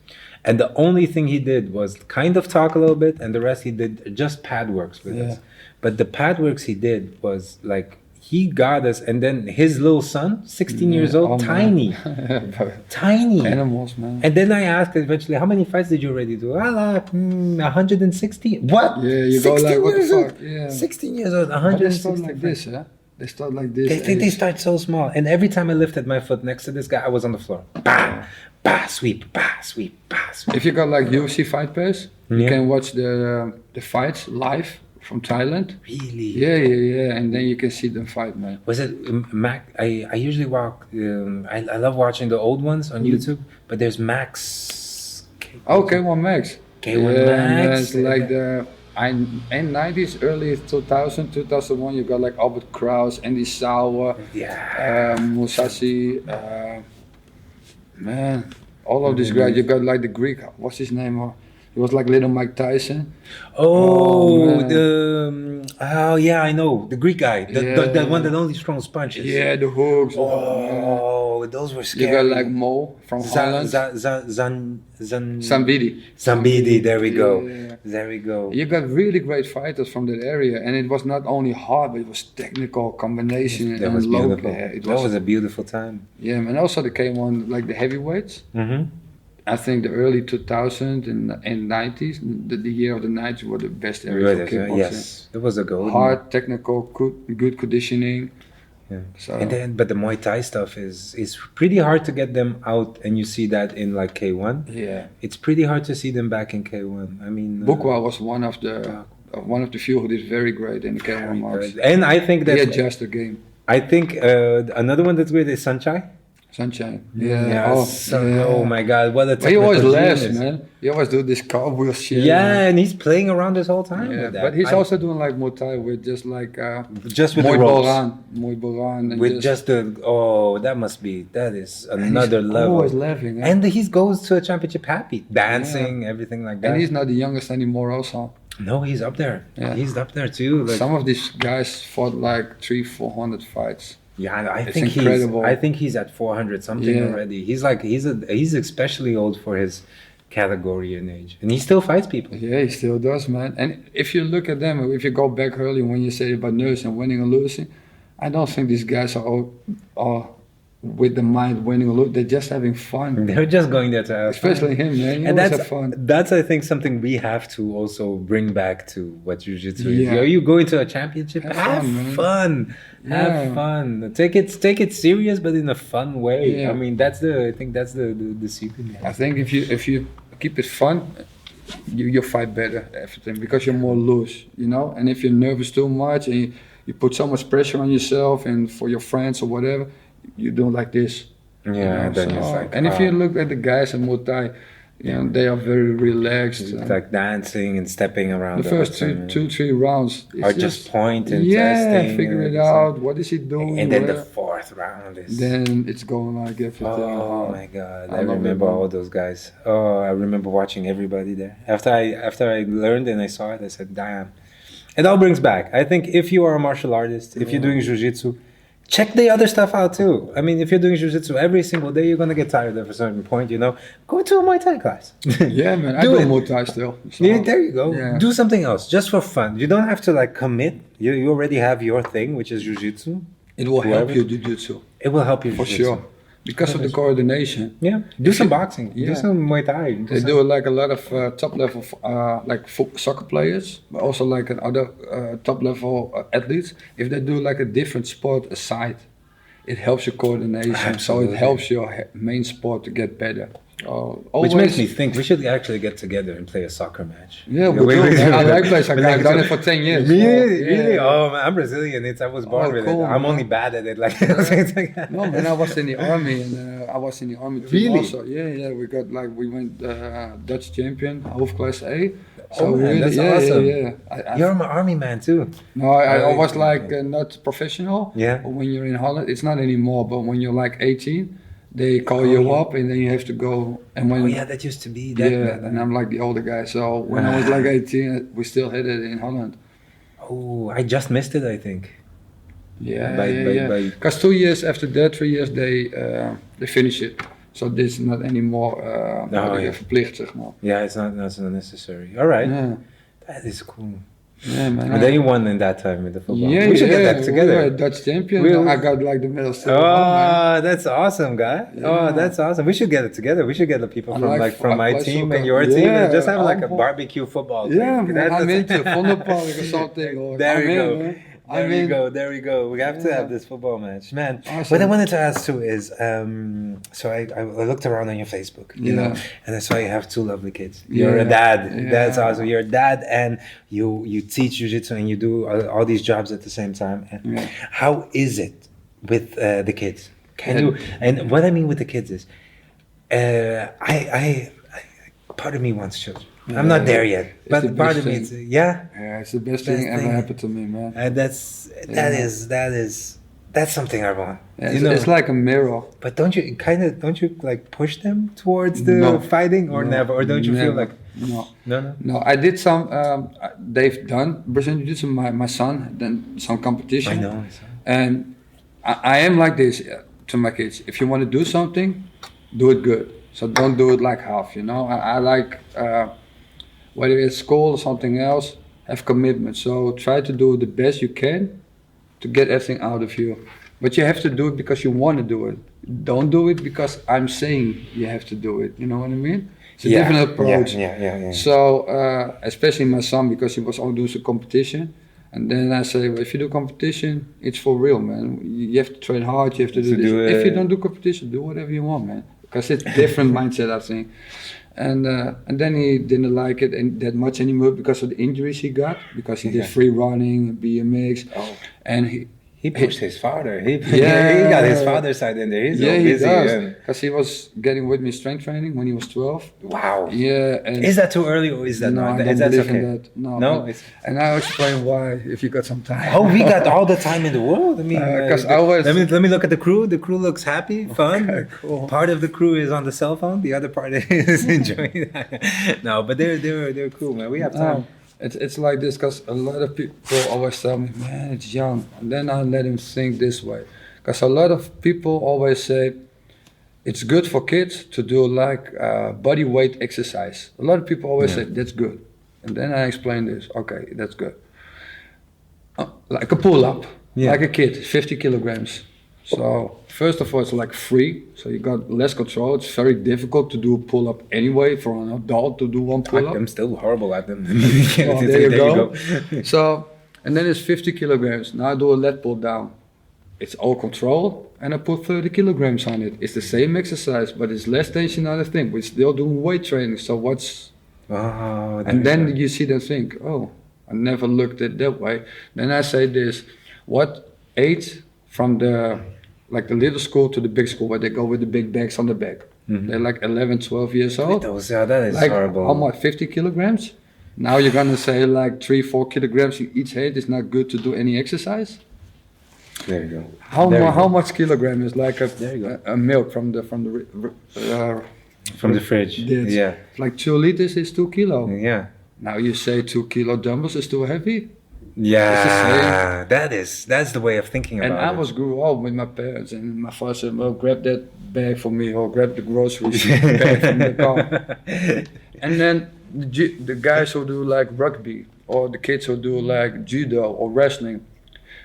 and the only thing he did was kind of talk a little bit, and the rest he did just pad works with us. But the pad works he did was like he got us, and then his little son, 16 years old, tiny animals, man. And then I asked eventually, how many fights did you already do? 160. What? Yeah, you go like what the fuck? Yeah. 16 years old, 160. Like this, huh? They start like this. They start so small. And every time I lifted my foot next to this guy, I was on the floor. Bah, bah, sweep, bah, sweep, bah, sweep. If you got like UFC Fight Pass, you can watch the fights live from Thailand. Really? Yeah. And then you can see them fight, man. Was it Mac? I usually walk. I love watching the old ones on YouTube, but there's Max. K1 Max. K1 Max. It's like the in 90s, early 2000, 2001, you got like Albert Kraus, Andy Sauer, Musashi, man, all of these guys. You got like the Greek, what's his name? He was like little Mike Tyson. Yeah, I know the Greek guy, the one that only throws punches. Yeah, the hooks. Those were scary. You got like Mo from Holland. Zambidi. There we go. Yeah. There we go. You got really great fighters from that area, and it was not only hard, but it was technical combination. That was beautiful. That was a beautiful time. Yeah, and also they came on like the heavyweights. Mm-hmm. I think the early 2000s and 90s, the year of the 90s were the best era for kickboxing. Yes, it was a gold. Hard, technical, good conditioning. Yeah. So. But the Muay Thai stuff is pretty hard to get them out, and you see that in like K1. Yeah, it's pretty hard to see them back in K1. I mean, Bukwa was one of the few who did very great in the K1 marks. And I think that he adjusted the game. I think another one that's great is Sunshine. Sunshine. Oh my God, what a technical he always laughs, genius. man. He always do this cartwheel shit. Yeah, and he's playing around this whole time with that. But he's also doing like Muay Thai with just like just with the ropes. Muay Boran. With just that is another level. Always laughing. And he goes to a championship happy, dancing, everything like that. And he's not the youngest anymore also. No, he's up there. Yeah. He's up there too. Like, some of these guys fought like 300-400 fights. Yeah, I think he's at 400 something already. He's especially old for his category and age, and he still fights people. Yeah, he still does, man. And if you look at them, if you go back early when you say about nerves and winning and losing, I don't think these guys are all with the mind winning or losing. They're just having fun. They're just going there to have especially fun. Him, man. And that's I think something we have to also bring back to what jiu-jitsu is. Are you going to a championship? Have fun. Have fun. Take it serious, but in a fun way. Yeah. I mean, I think that's the secret. I think if you keep it fun, you'll fight better everything because you're more loose, you know. And if you're nervous too much and you put so much pressure on yourself and for your friends or whatever, you do like this. Yeah, you know? then it's like. And if you look at the guys in Muay Thai, you know, they are very relaxed. It's like dancing and stepping around. The first 2-3 rounds are just point and testing. Figure it out. What is he doing? And then the fourth round is. Then it's going like everything. Oh my God! I remember all those guys. Oh, I remember watching everybody there. After I learned and I saw it, I said, "Damn!" It all brings back. I think if you are a martial artist, if you're doing jiu-jitsu, check the other stuff out too. I mean, if you're doing jiu-jitsu every single day, you're gonna get tired at a certain point, you know. Go to a Muay Thai class. Yeah, man. I do Muay Thai still. So. Yeah, there you go. Yeah. Do something else just for fun. You don't have to like commit. You already have your thing, which is jiu-jitsu. It will help you jiu-jitsu. It will help you for sure. Because of the coordination. Yeah. Do some boxing. Do some Muay Thai. They do like a lot of top level like soccer players, but also like other top level athletes. If they do like a different sport aside, it helps your coordination. Absolutely. So it helps your main sport to get better. Which makes me think we should actually get together and play a soccer match. Yeah, we do. I like playing soccer. I've done it for 10 years. Really? Oh, man, I'm Brazilian. I was born with it. I'm only bad at it. Like, no, man, I was in the army and I was in the army too. Really? Also. Yeah. We went Dutch champion, hoofdklasse A. So man, that's awesome. Yeah. You're an army man too. No, I was like not professional. Yeah. When you're in Holland, it's not anymore. But when you're like 18. They call you up and then you have to go. And when that used to be that. And I'm like the older guy. So when I was like 18, we still had it in Holland. Oh, I just missed it, I think. Yeah. Because 2 years after that, 3 years, they finish it. So this is not anymore verplicht, zeg maar. Yeah, it's not necessary. All right. Yeah. That is cool. Yeah, man. And then you won in that time with the football. Yeah, we should get that together. We were Dutch champion. I got like the medal still. Oh, that's awesome, guy. Yeah. Oh, that's awesome. We should get it together. We should get the people from my team and your team and just have like a barbecue football thing. Yeah, man. I'm into Vondelpark or something. There we go. There we go. We have to have this football match, man. Awesome. What I wanted to ask too is, so I looked around on your Facebook, you know, and I saw you have 2 lovely kids. You're a dad. Yeah. That's awesome. You're a dad, and you teach jiu-jitsu and you do all these jobs at the same time. And how is it with the kids? Can you? And what I mean with the kids is, I part of me wants children. I'm not there yet, the but part best of me, thing. yeah. Yeah, it's the best thing ever happened to me, man. That's something I want. Yeah, You know, it's like a mirror. but don't you like push them towards the fighting or never, or don't you feel like no? I did some. They've done Brazilian Jiu-Jitsu. My son then some competition. I know. And I am like this to my kids. If you want to do something, do it good. So don't do it like half. You know. I like whether it's school or something else. Have commitment. So try to do the best you can to get everything out of you. But you have to do it because you want to do it. Don't do it because I'm saying you have to do it. You know what I mean? It's a different approach. Yeah. So, especially my son, because he was all doing some competition. And then I say, well, if you do competition, it's for real, man. You have to train hard, you have to do this. If you don't do competition, do whatever you want, man. Because it's a different mindset, I think. And then he didn't like it that much anymore because of the injuries he got, because he did free running, BMX, and he pushed his father. He got his father's side in there. He's so busy. He does. Because he was getting with me strength training when he was 12. Wow. Yeah. And is that too early or is that no? not? I don't believe in that. No. And I'll explain why if you got some time. Oh, we got all the time in the world. I mean, because I always let me look at the crew. The crew looks happy, fun. Okay, cool. Part of the crew is on the cell phone. The other part is enjoying that. No, but they're cool, man. We have time. It's like this because a lot of people always tell me, man, it's young. And then I let them think this way. Because a lot of people always say, it's good for kids to do like body weight exercise. A lot of people always say, that's good. And then I explain this, okay, that's good. Like a pull-up, like a kid, 50 kilograms. So first of all, it's like free, so you got less control. It's very difficult to do a pull-up anyway for an adult to do one pull-up. I'm still horrible at them. Well, there you go. So, and then it's 50 kilograms. Now I do a lat pull down. It's all control, and I put 30 kilograms on it. It's the same exercise, but it's less tension on the thing. We're still doing weight training, so what's... Oh, and then you see them think, oh, I never looked at it that way. Then I say this, what age from the little school to the big school where they go with the big bags on the back. They're like 11, 12 years old. That is like, horrible. How much, 50 kilograms? Now you're gonna say like 3-4 kilograms in each head is not good to do any exercise? There you go. How much kilogram is like a milk from the fridge? Yeah. Like 2 liters is 2 kilo. Yeah. Now you say 2 kilo dumbbells is too heavy? Yeah, that's the way of thinking about it. And I grew up with my parents, and my father said, well, grab that bag for me, or grab the groceries bag from the car. And then the guys who do like rugby, or the kids who do like judo or wrestling,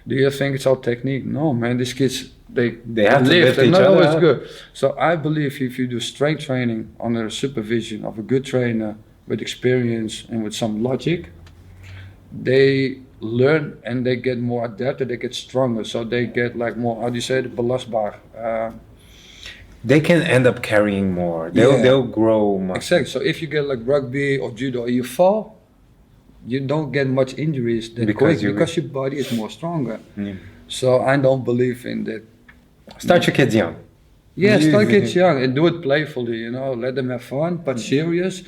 do you think it's all technique? No, man, these kids, they have to lift and each not other always good. So I believe if you do strength training under supervision of a good trainer with experience and with some logic, they learn and they get more adapted, they get stronger, so they get like more, how do you say it, belastbaar. They can end up carrying more. They'll grow much. Exactly. So if you get like rugby or judo, you fall, you don't get much injuries because your body is more stronger. Yeah. So I don't believe in that. Start your kids young. Yeah, start kids young and do it playfully, you know, let them have fun, but serious.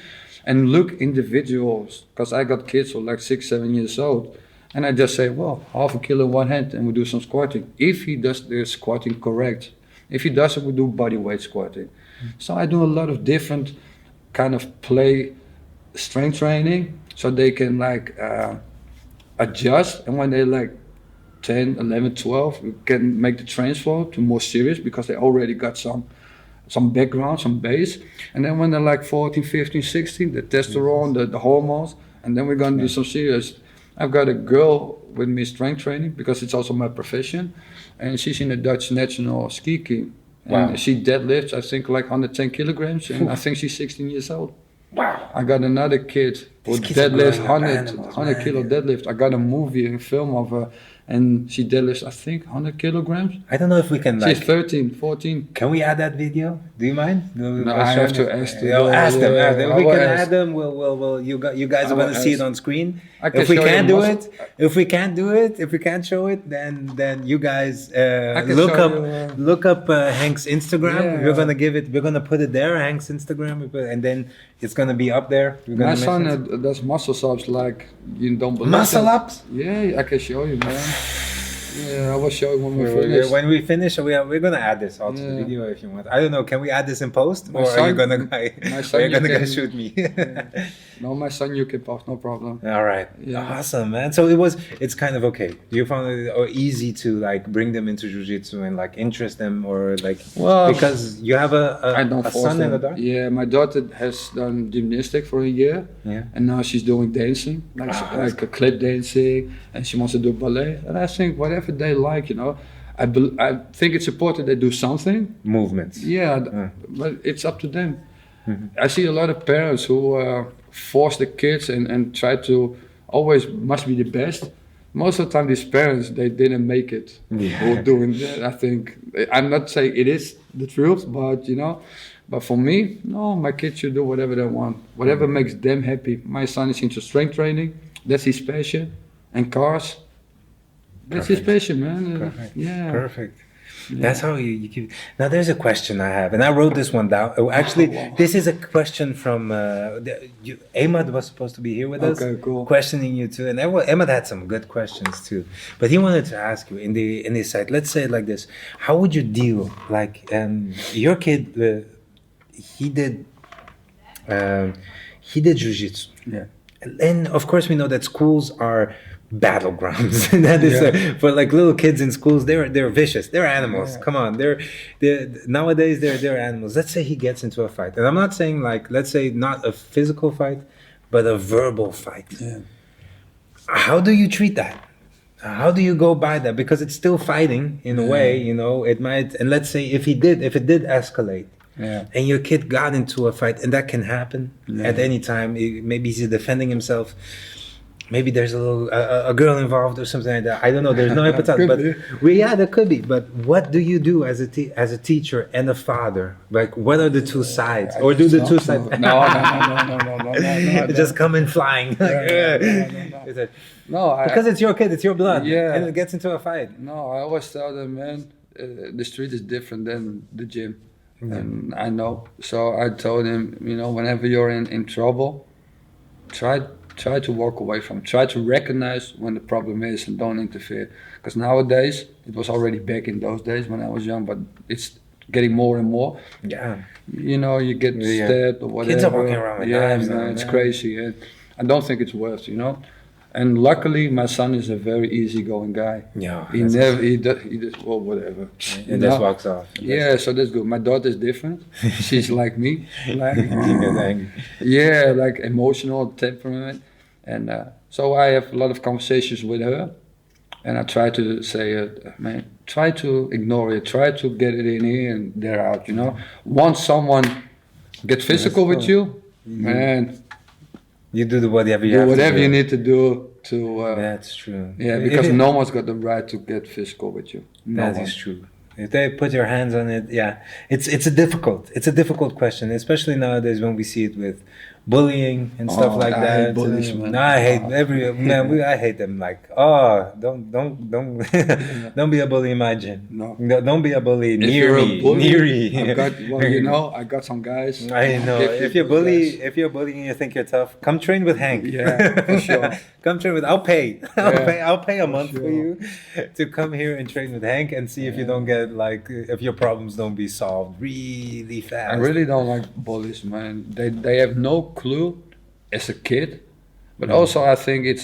And look individuals, because I got kids who are like 6-7 years old, and I just say, well, half a kilo in one hand, and we do some squatting. If he does the squatting correct, if he doesn't, we do body weight squatting. So I do a lot of different kind of play strength training, so they can like adjust, and when they're like 10, 11, 12, we can make the transfer to more serious because they already got some background, some base. And then when they're like 14, 15, 16, the testosterone, the hormones, and then we're gonna do some serious. I've got a girl with me strength training because it's also my profession, and she's in the Dutch national ski team. And she deadlifts, I think, like 110 kilograms, and I think she's 16 years old. Wow. I got another kid who These kids are deadlifts growing up 100, animals, 100 man. kilo deadlift. I got a movie and film of her, and she deadlifts, I think, 100 kilograms. I don't know if we can She's like. 13, 14. Can we add that video? Do you mind? No, I have to ask them. Ask them. Yeah, Ask them. I If we will can ask. add them, we'll. You guys I are will gonna see it ask. on screen. I can If we show you can't do muscle- it, if we can't show it, then you guys can look show up you, look up Hank's Instagram. Yeah. We're gonna put it there, Hank's Instagram, and then it's gonna be up there. We're gonna My son mention it. does muscle ups like you don't believe. Muscle them. ups. Yeah, I can show you, man. Yeah, I will show you when we finish. When we finish, we're gonna add this all to the Yeah. video if you want. I don't know. Can we add this in post, My or are you son- gonna my son, you're you gonna can- shoot me? No, my son, you can post, no problem. All right. Yeah. Awesome, man. So it's kind of okay. You found it easy to like bring them into jiu-jitsu and like interest them, or like Well, because you have I don't a force son them. and a daughter. Yeah, my daughter has done gymnastics for a year, Yeah. and now she's doing dancing, like a clip dancing, and she wants to do ballet. And I think whatever they like, you know, I think it's important they do something. Movements. Yeah, but it's up to them. I see a lot of parents who force the kids and try to always must be the best. Most of the time, these parents they didn't make it. Yeah. Who are doing that? I think I'm not saying it is the truth, but you know. But for me, no, my kids should do whatever they want, whatever makes them happy. My son is into strength training. That's his passion, and cars. That's his passion, man. Perfect. Yeah. Perfect. That's how you keep. Now there's a question I have, and I wrote this one down. Oh, actually, this is a question from Ahmad was supposed to be here with us, Okay, cool. questioning you too. And Ahmad had some good questions too, but he wanted to ask you in the site. Let's say it like this: how would you deal like your kid? He did jiu-jitsu. Yeah. And of course, we know that schools are battlegrounds. That is for like little kids in schools. They're vicious. They're animals. Yeah. Come on, they're nowadays they're animals. Let's say he gets into a fight, and I'm not saying like let's say not a physical fight, but a verbal fight. Yeah. How do you treat that? How do you go by that? Because it's still fighting in a way. You know, it might. And let's say if it did escalate. Yeah. And your kid got into a fight, and that can happen at any time. Maybe he's defending himself. Maybe there's a girl involved or something like that. I don't know. There's no hypothesis, but there could be. But what do you do as a teacher and a father? Like, what are the two sides, or do the two sides? No. Just come in flying. No, because it's your kid, it's your blood. Yeah. And it gets into a fight. No, I always tell them, man, the street is different than the gym. And I know. So I told him, you know, whenever you're in trouble, try to walk away from it. Try to recognize when the problem is and don't interfere. Because nowadays, it was already back in those days when I was young, but it's getting more and more. Yeah. You know, you get stabbed or whatever. Kids are walking around with knives now, it's man. crazy. And I don't think it's worth, you know. And luckily, my son is a very easygoing guy. Yeah. He does, well, whatever. And just walks off. Yeah, so that's good. My daughter's different. She's like me. Like, She gets angry. yeah, like emotional temperament. And so I have a lot of conversations with her. And I try to say, man, try to ignore it. Try to get it in here and there out, you know. Once someone gets physical with you, man, you do whatever you do have whatever to do. you need to do to... That's true. yeah, because no one's got the right to get physical with you. No That one. is true. If they put your hands on it, it's a difficult question, especially nowadays when we see it with bullying and stuff like I that. hate bullies, man. No, I hate I hate them. Like, don't don't be a bully in my gym. No. Don't be a bully If near you're a me. bully, Near me. I got some guys. I know. If you're bullying and you think you're tough, come train with Hank. Yeah, for sure. Come train with. I'll pay. I'll pay a month for sure. you to come here and train with Hank and see if you don't get like if your problems don't be solved really fast. I really don't like bullies, man. They have no clue as a kid, but also I think it's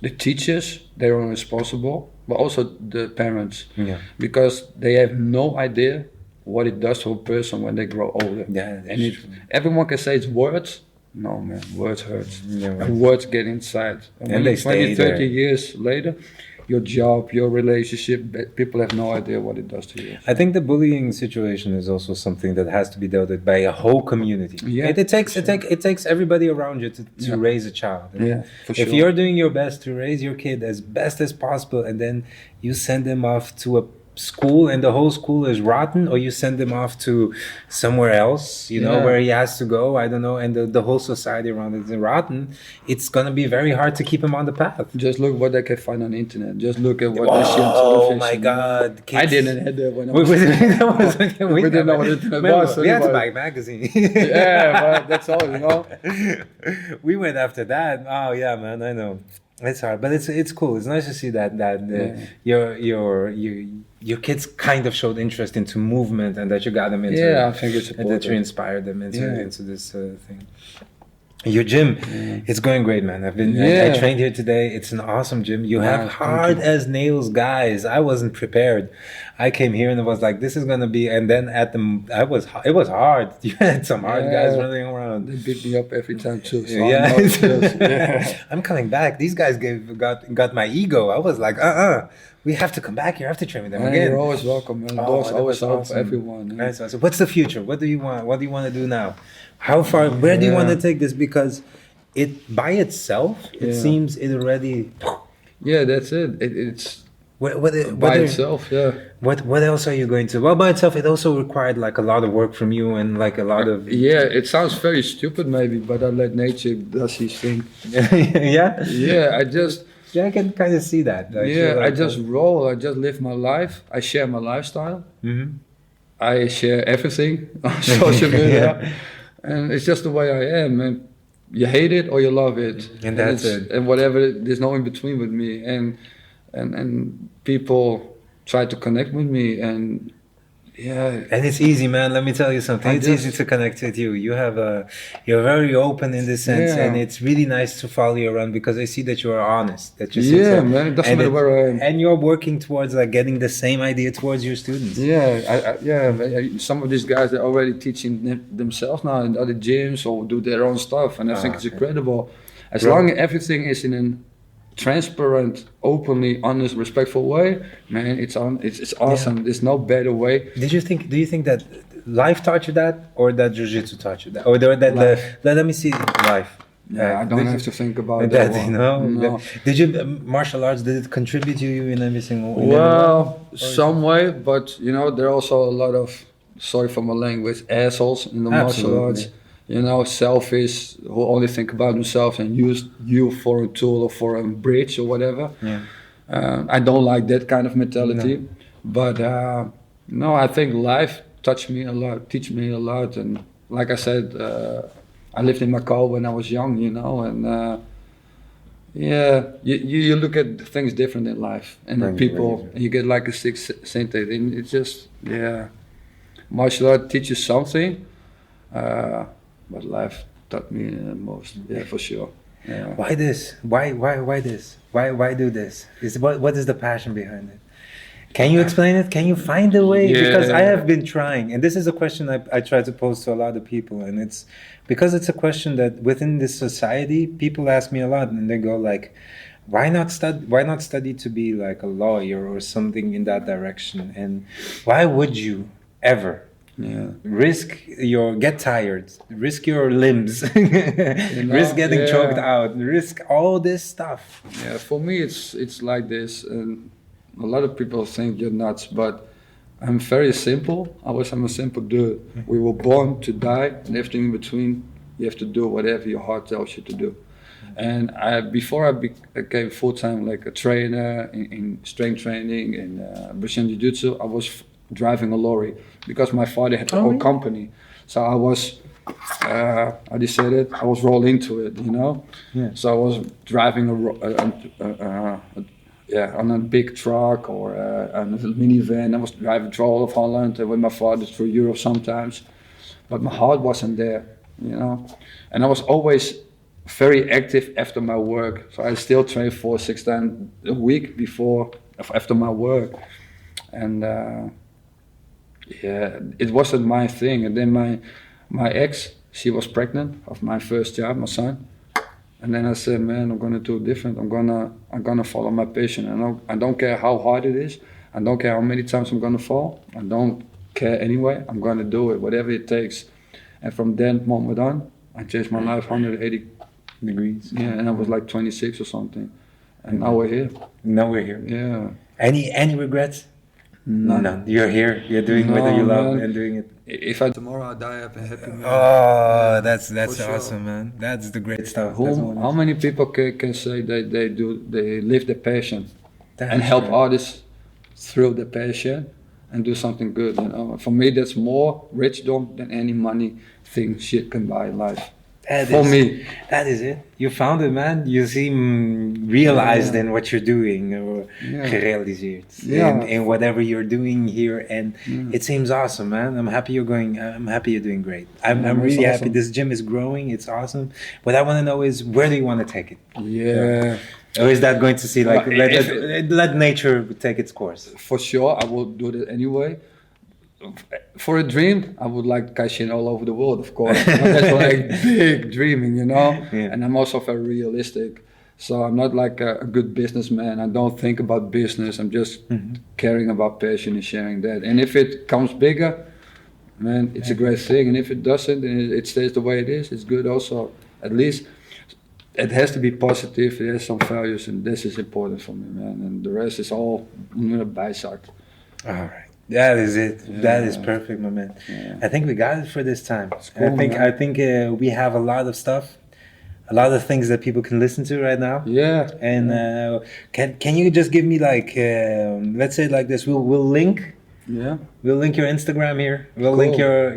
the teachers, they're responsible, but also the parents, because they have no idea what it does to a person when they grow older. Yeah, that's and true. everyone can say it's words. No, man, words hurt. Yeah, right. And words get inside. And they stay 20, 30 there. years later, your job, your relationship. People have no idea what it does to you. I think the bullying situation is also something that has to be dealt with by a whole community. Yeah, it takes everybody around you to raise a child. Yeah, for sure. If you're doing your best to raise your kid as best as possible, and then you send them off to a school and the whole school is rotten, or you send him off to somewhere else, you know, where he has to go, I don't know, and the whole society around it is rotten, it's gonna be very hard to keep him on the path. Just look what they can find on the internet. Just look at what they see on television. Oh my God. Kids. I didn't have that when I was we didn't know what it was. We had to buy a magazine. Yeah, but that's all, you know. We went after that. Oh yeah, man, I know. It's hard, but it's cool. It's nice to see that your kids kind of showed interest into movement, and that you got them into. Yeah, I think it's important. And that you inspired them into this thing. Your gym, it's going great, man. I trained here today. It's an awesome gym. You have hard as nails guys. I wasn't prepared. I came here and it was like, this is gonna be. And then it was hard. You had some hard guys running around. They beat me up every time too. So I'm coming back. These guys got my ego. I was like, we have to come back here. I have to train with them again. You're always welcome, man. Doors always open for everyone. Nice. So what's the future? What do you want? What do you want to do now? How far? Where do you want to take this? Because it by itself, it seems it already. Yeah, that's it. It's by itself. Yeah. What else are you going to? Well, by itself, it also required like a lot of work from you and like a lot of. Yeah, it sounds very stupid maybe, but I let nature does his thing. Yeah. Yeah, I can kind of see that. I just roll. I just live my life. I share my lifestyle. Mm-hmm. I share everything on social media. And it's just the way I am, and you hate it or you love it, and that's it. And whatever, there's no in between with me. And people try to connect with me, and and it's easy, man. Let me tell you something. It's easy to connect with you. You're very open in this sense, and it's really nice to follow you around because I see that you are honest. That you man. It doesn't matter where I am. And you're working towards like getting the same idea towards your students. Some of these guys are already teaching themselves now in other gyms or do their own stuff, and I think it's incredible. As long as everything is in a transparent, openly, honest, respectful way, man, it's awesome. There's no better way. Do you think that life taught you that, or that jiu-jitsu taught you that, or let me see life? Yeah, I don't have to think about that. You know? No. Did you martial arts? Did it contribute to you in every single? Well, some way, but you know, there are also a lot of, sorry for my language, assholes in the martial arts. You know, selfish, who only think about themselves and use you for a tool or for a bridge or whatever. Yeah. I don't like that kind of mentality. But no, I think life teach me a lot. And like I said, I lived in Macau when I was young, you know, and you look at things different in life and the people, and you get like a sixth sense. And it's just, martial art teaches something. But life taught me most, for sure. Yeah. Why this? Why this? Why do this? What is the passion behind it? Can you explain it? Can you find a way? Because I have been trying, and this is a question I try to pose to a lot of people, and it's because it's a question that within this society, people ask me a lot, and they go like, why not study to be like a lawyer or something in that direction? And why would you ever get tired, risk your limbs, risk getting choked out, risk all this stuff? Yeah, for me it's like this, and a lot of people think you're nuts, but I'm very simple. I'm a simple dude. We were born to die, and everything in between, you have to do whatever your heart tells you to do. And before I became full-time like a trainer in strength training in Brazilian Jiu-Jitsu, I was driving a lorry because my father had a whole company. So I was, how do you say that? I was rolled into it, you know? Yeah. So I was driving on a big truck or on a minivan. I was driving through all of Holland and with my father through Europe sometimes. But my heart wasn't there, you know? And I was always very active after my work. So I still train 4-6 times a week after my work. And it wasn't my thing. And then my ex, she was pregnant of my first child, my son. And then I said, man, I'm gonna do different. I'm gonna follow my passion. And I don't care how hard it is. I don't care how many times I'm gonna fall. I don't care anyway. I'm gonna do it, whatever it takes. And from that moment on, I changed my life 180 degrees. Yeah, and I was like 26 or something. And now we're here. Now we're here. Yeah. Any regrets? None. You're here. You're doing what you love and doing it. If I tomorrow I die, I'm a happy man. Oh, that's awesome, sure. man. That's the great stuff. How many people can say that they live the passion and help right. others through the passion and do something good? You know, for me, that's more richdom than any money thing shit can buy in life. Me, that is it. You found it, man. You seem realized in what you're doing, or gerealiseerd in whatever you're doing here, and it seems awesome, man. I'm happy you're doing great. I'm really happy. Awesome. This gym is growing. It's awesome. What I want to know is, where do you want to take it? Yeah. Or is that going to see like let nature take its course? For sure, I will do that anyway. For a dream, I would like Kaishin all over the world, of course. That's like big dreaming, you know. Yeah. And I'm also very realistic, so I'm not like a good businessman. I don't think about business. I'm just caring about passion and sharing that. And if it comes bigger, man, it's a great thing. And if it doesn't, and it stays the way it is, it's good also. At least it has to be positive. It has some values, and this is important for me, man. And the rest is all bijzaak. All right. That is it. Yeah. That is perfect, my man. Yeah. I think we got it for this time. Cool, I think we have a lot of stuff, a lot of things that people can listen to right now. Yeah. And can you just give me like let's say it like this? We'll link. Yeah. We'll link your Instagram here. We'll link your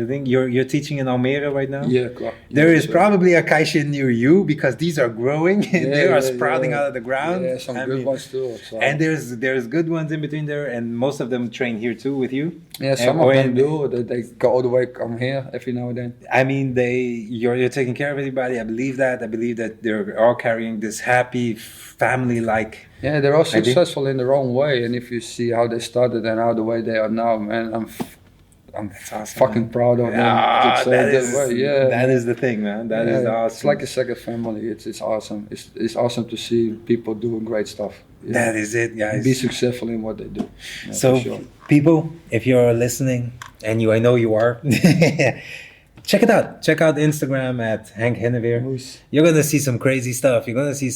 thing. You're teaching in Almere right now. Yeah, cool. There is probably a Kaishin near you, because these are growing. They are sprouting out of the ground. Yeah, some good ones too. So. And there's good ones in between there, and most of them train here too with you. Yeah, some of them do. They go all the way come here every now and then. I mean, you're taking care of everybody. I believe that. I believe that they're all carrying this happy family-like. Yeah, they're all successful in their own way, and if you see how they started and how the way they are now, man, I'm awesome, fucking man. Proud of them. That is the thing, man. That is awesome. It's like a second family. It's awesome. It's awesome to see people doing great stuff. Yeah. That is it, guys. Be successful in what they do. Yeah, so, people, if you're listening, and I know you are. Check it out. Check out Instagram at Henk Heneweer. You're gonna see some crazy stuff. You're gonna see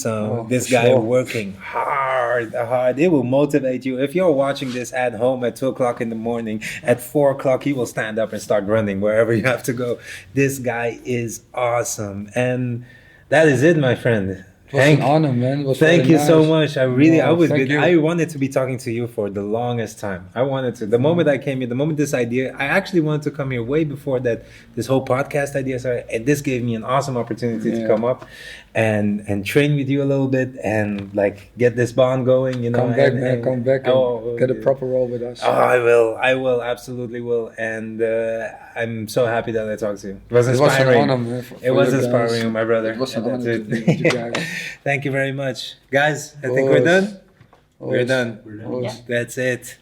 this guy working hard. It will motivate you. If you're watching this at home at 2:00 in the morning, at 4:00 he will stand up and start running wherever you have to go. This guy is awesome, and that is it, my friend. It was an honor, man. It was thank you so much. I wanted to be talking to you for the longest time. I wanted to. The moment I came here, the moment this idea, I actually wanted to come here way before that. This whole podcast idea started, and this gave me an awesome opportunity to come up and train with you a little bit and like get this bond going. You know, come back and get a proper role with us. Oh, I will, absolutely will, and I'm so happy that I talked to you. It was inspiring. It was an honor, man. It was inspiring, my brother. It was an honor to meet you guys. Thank you very much. Guys, I think we're done. We're done. Yeah. That's it.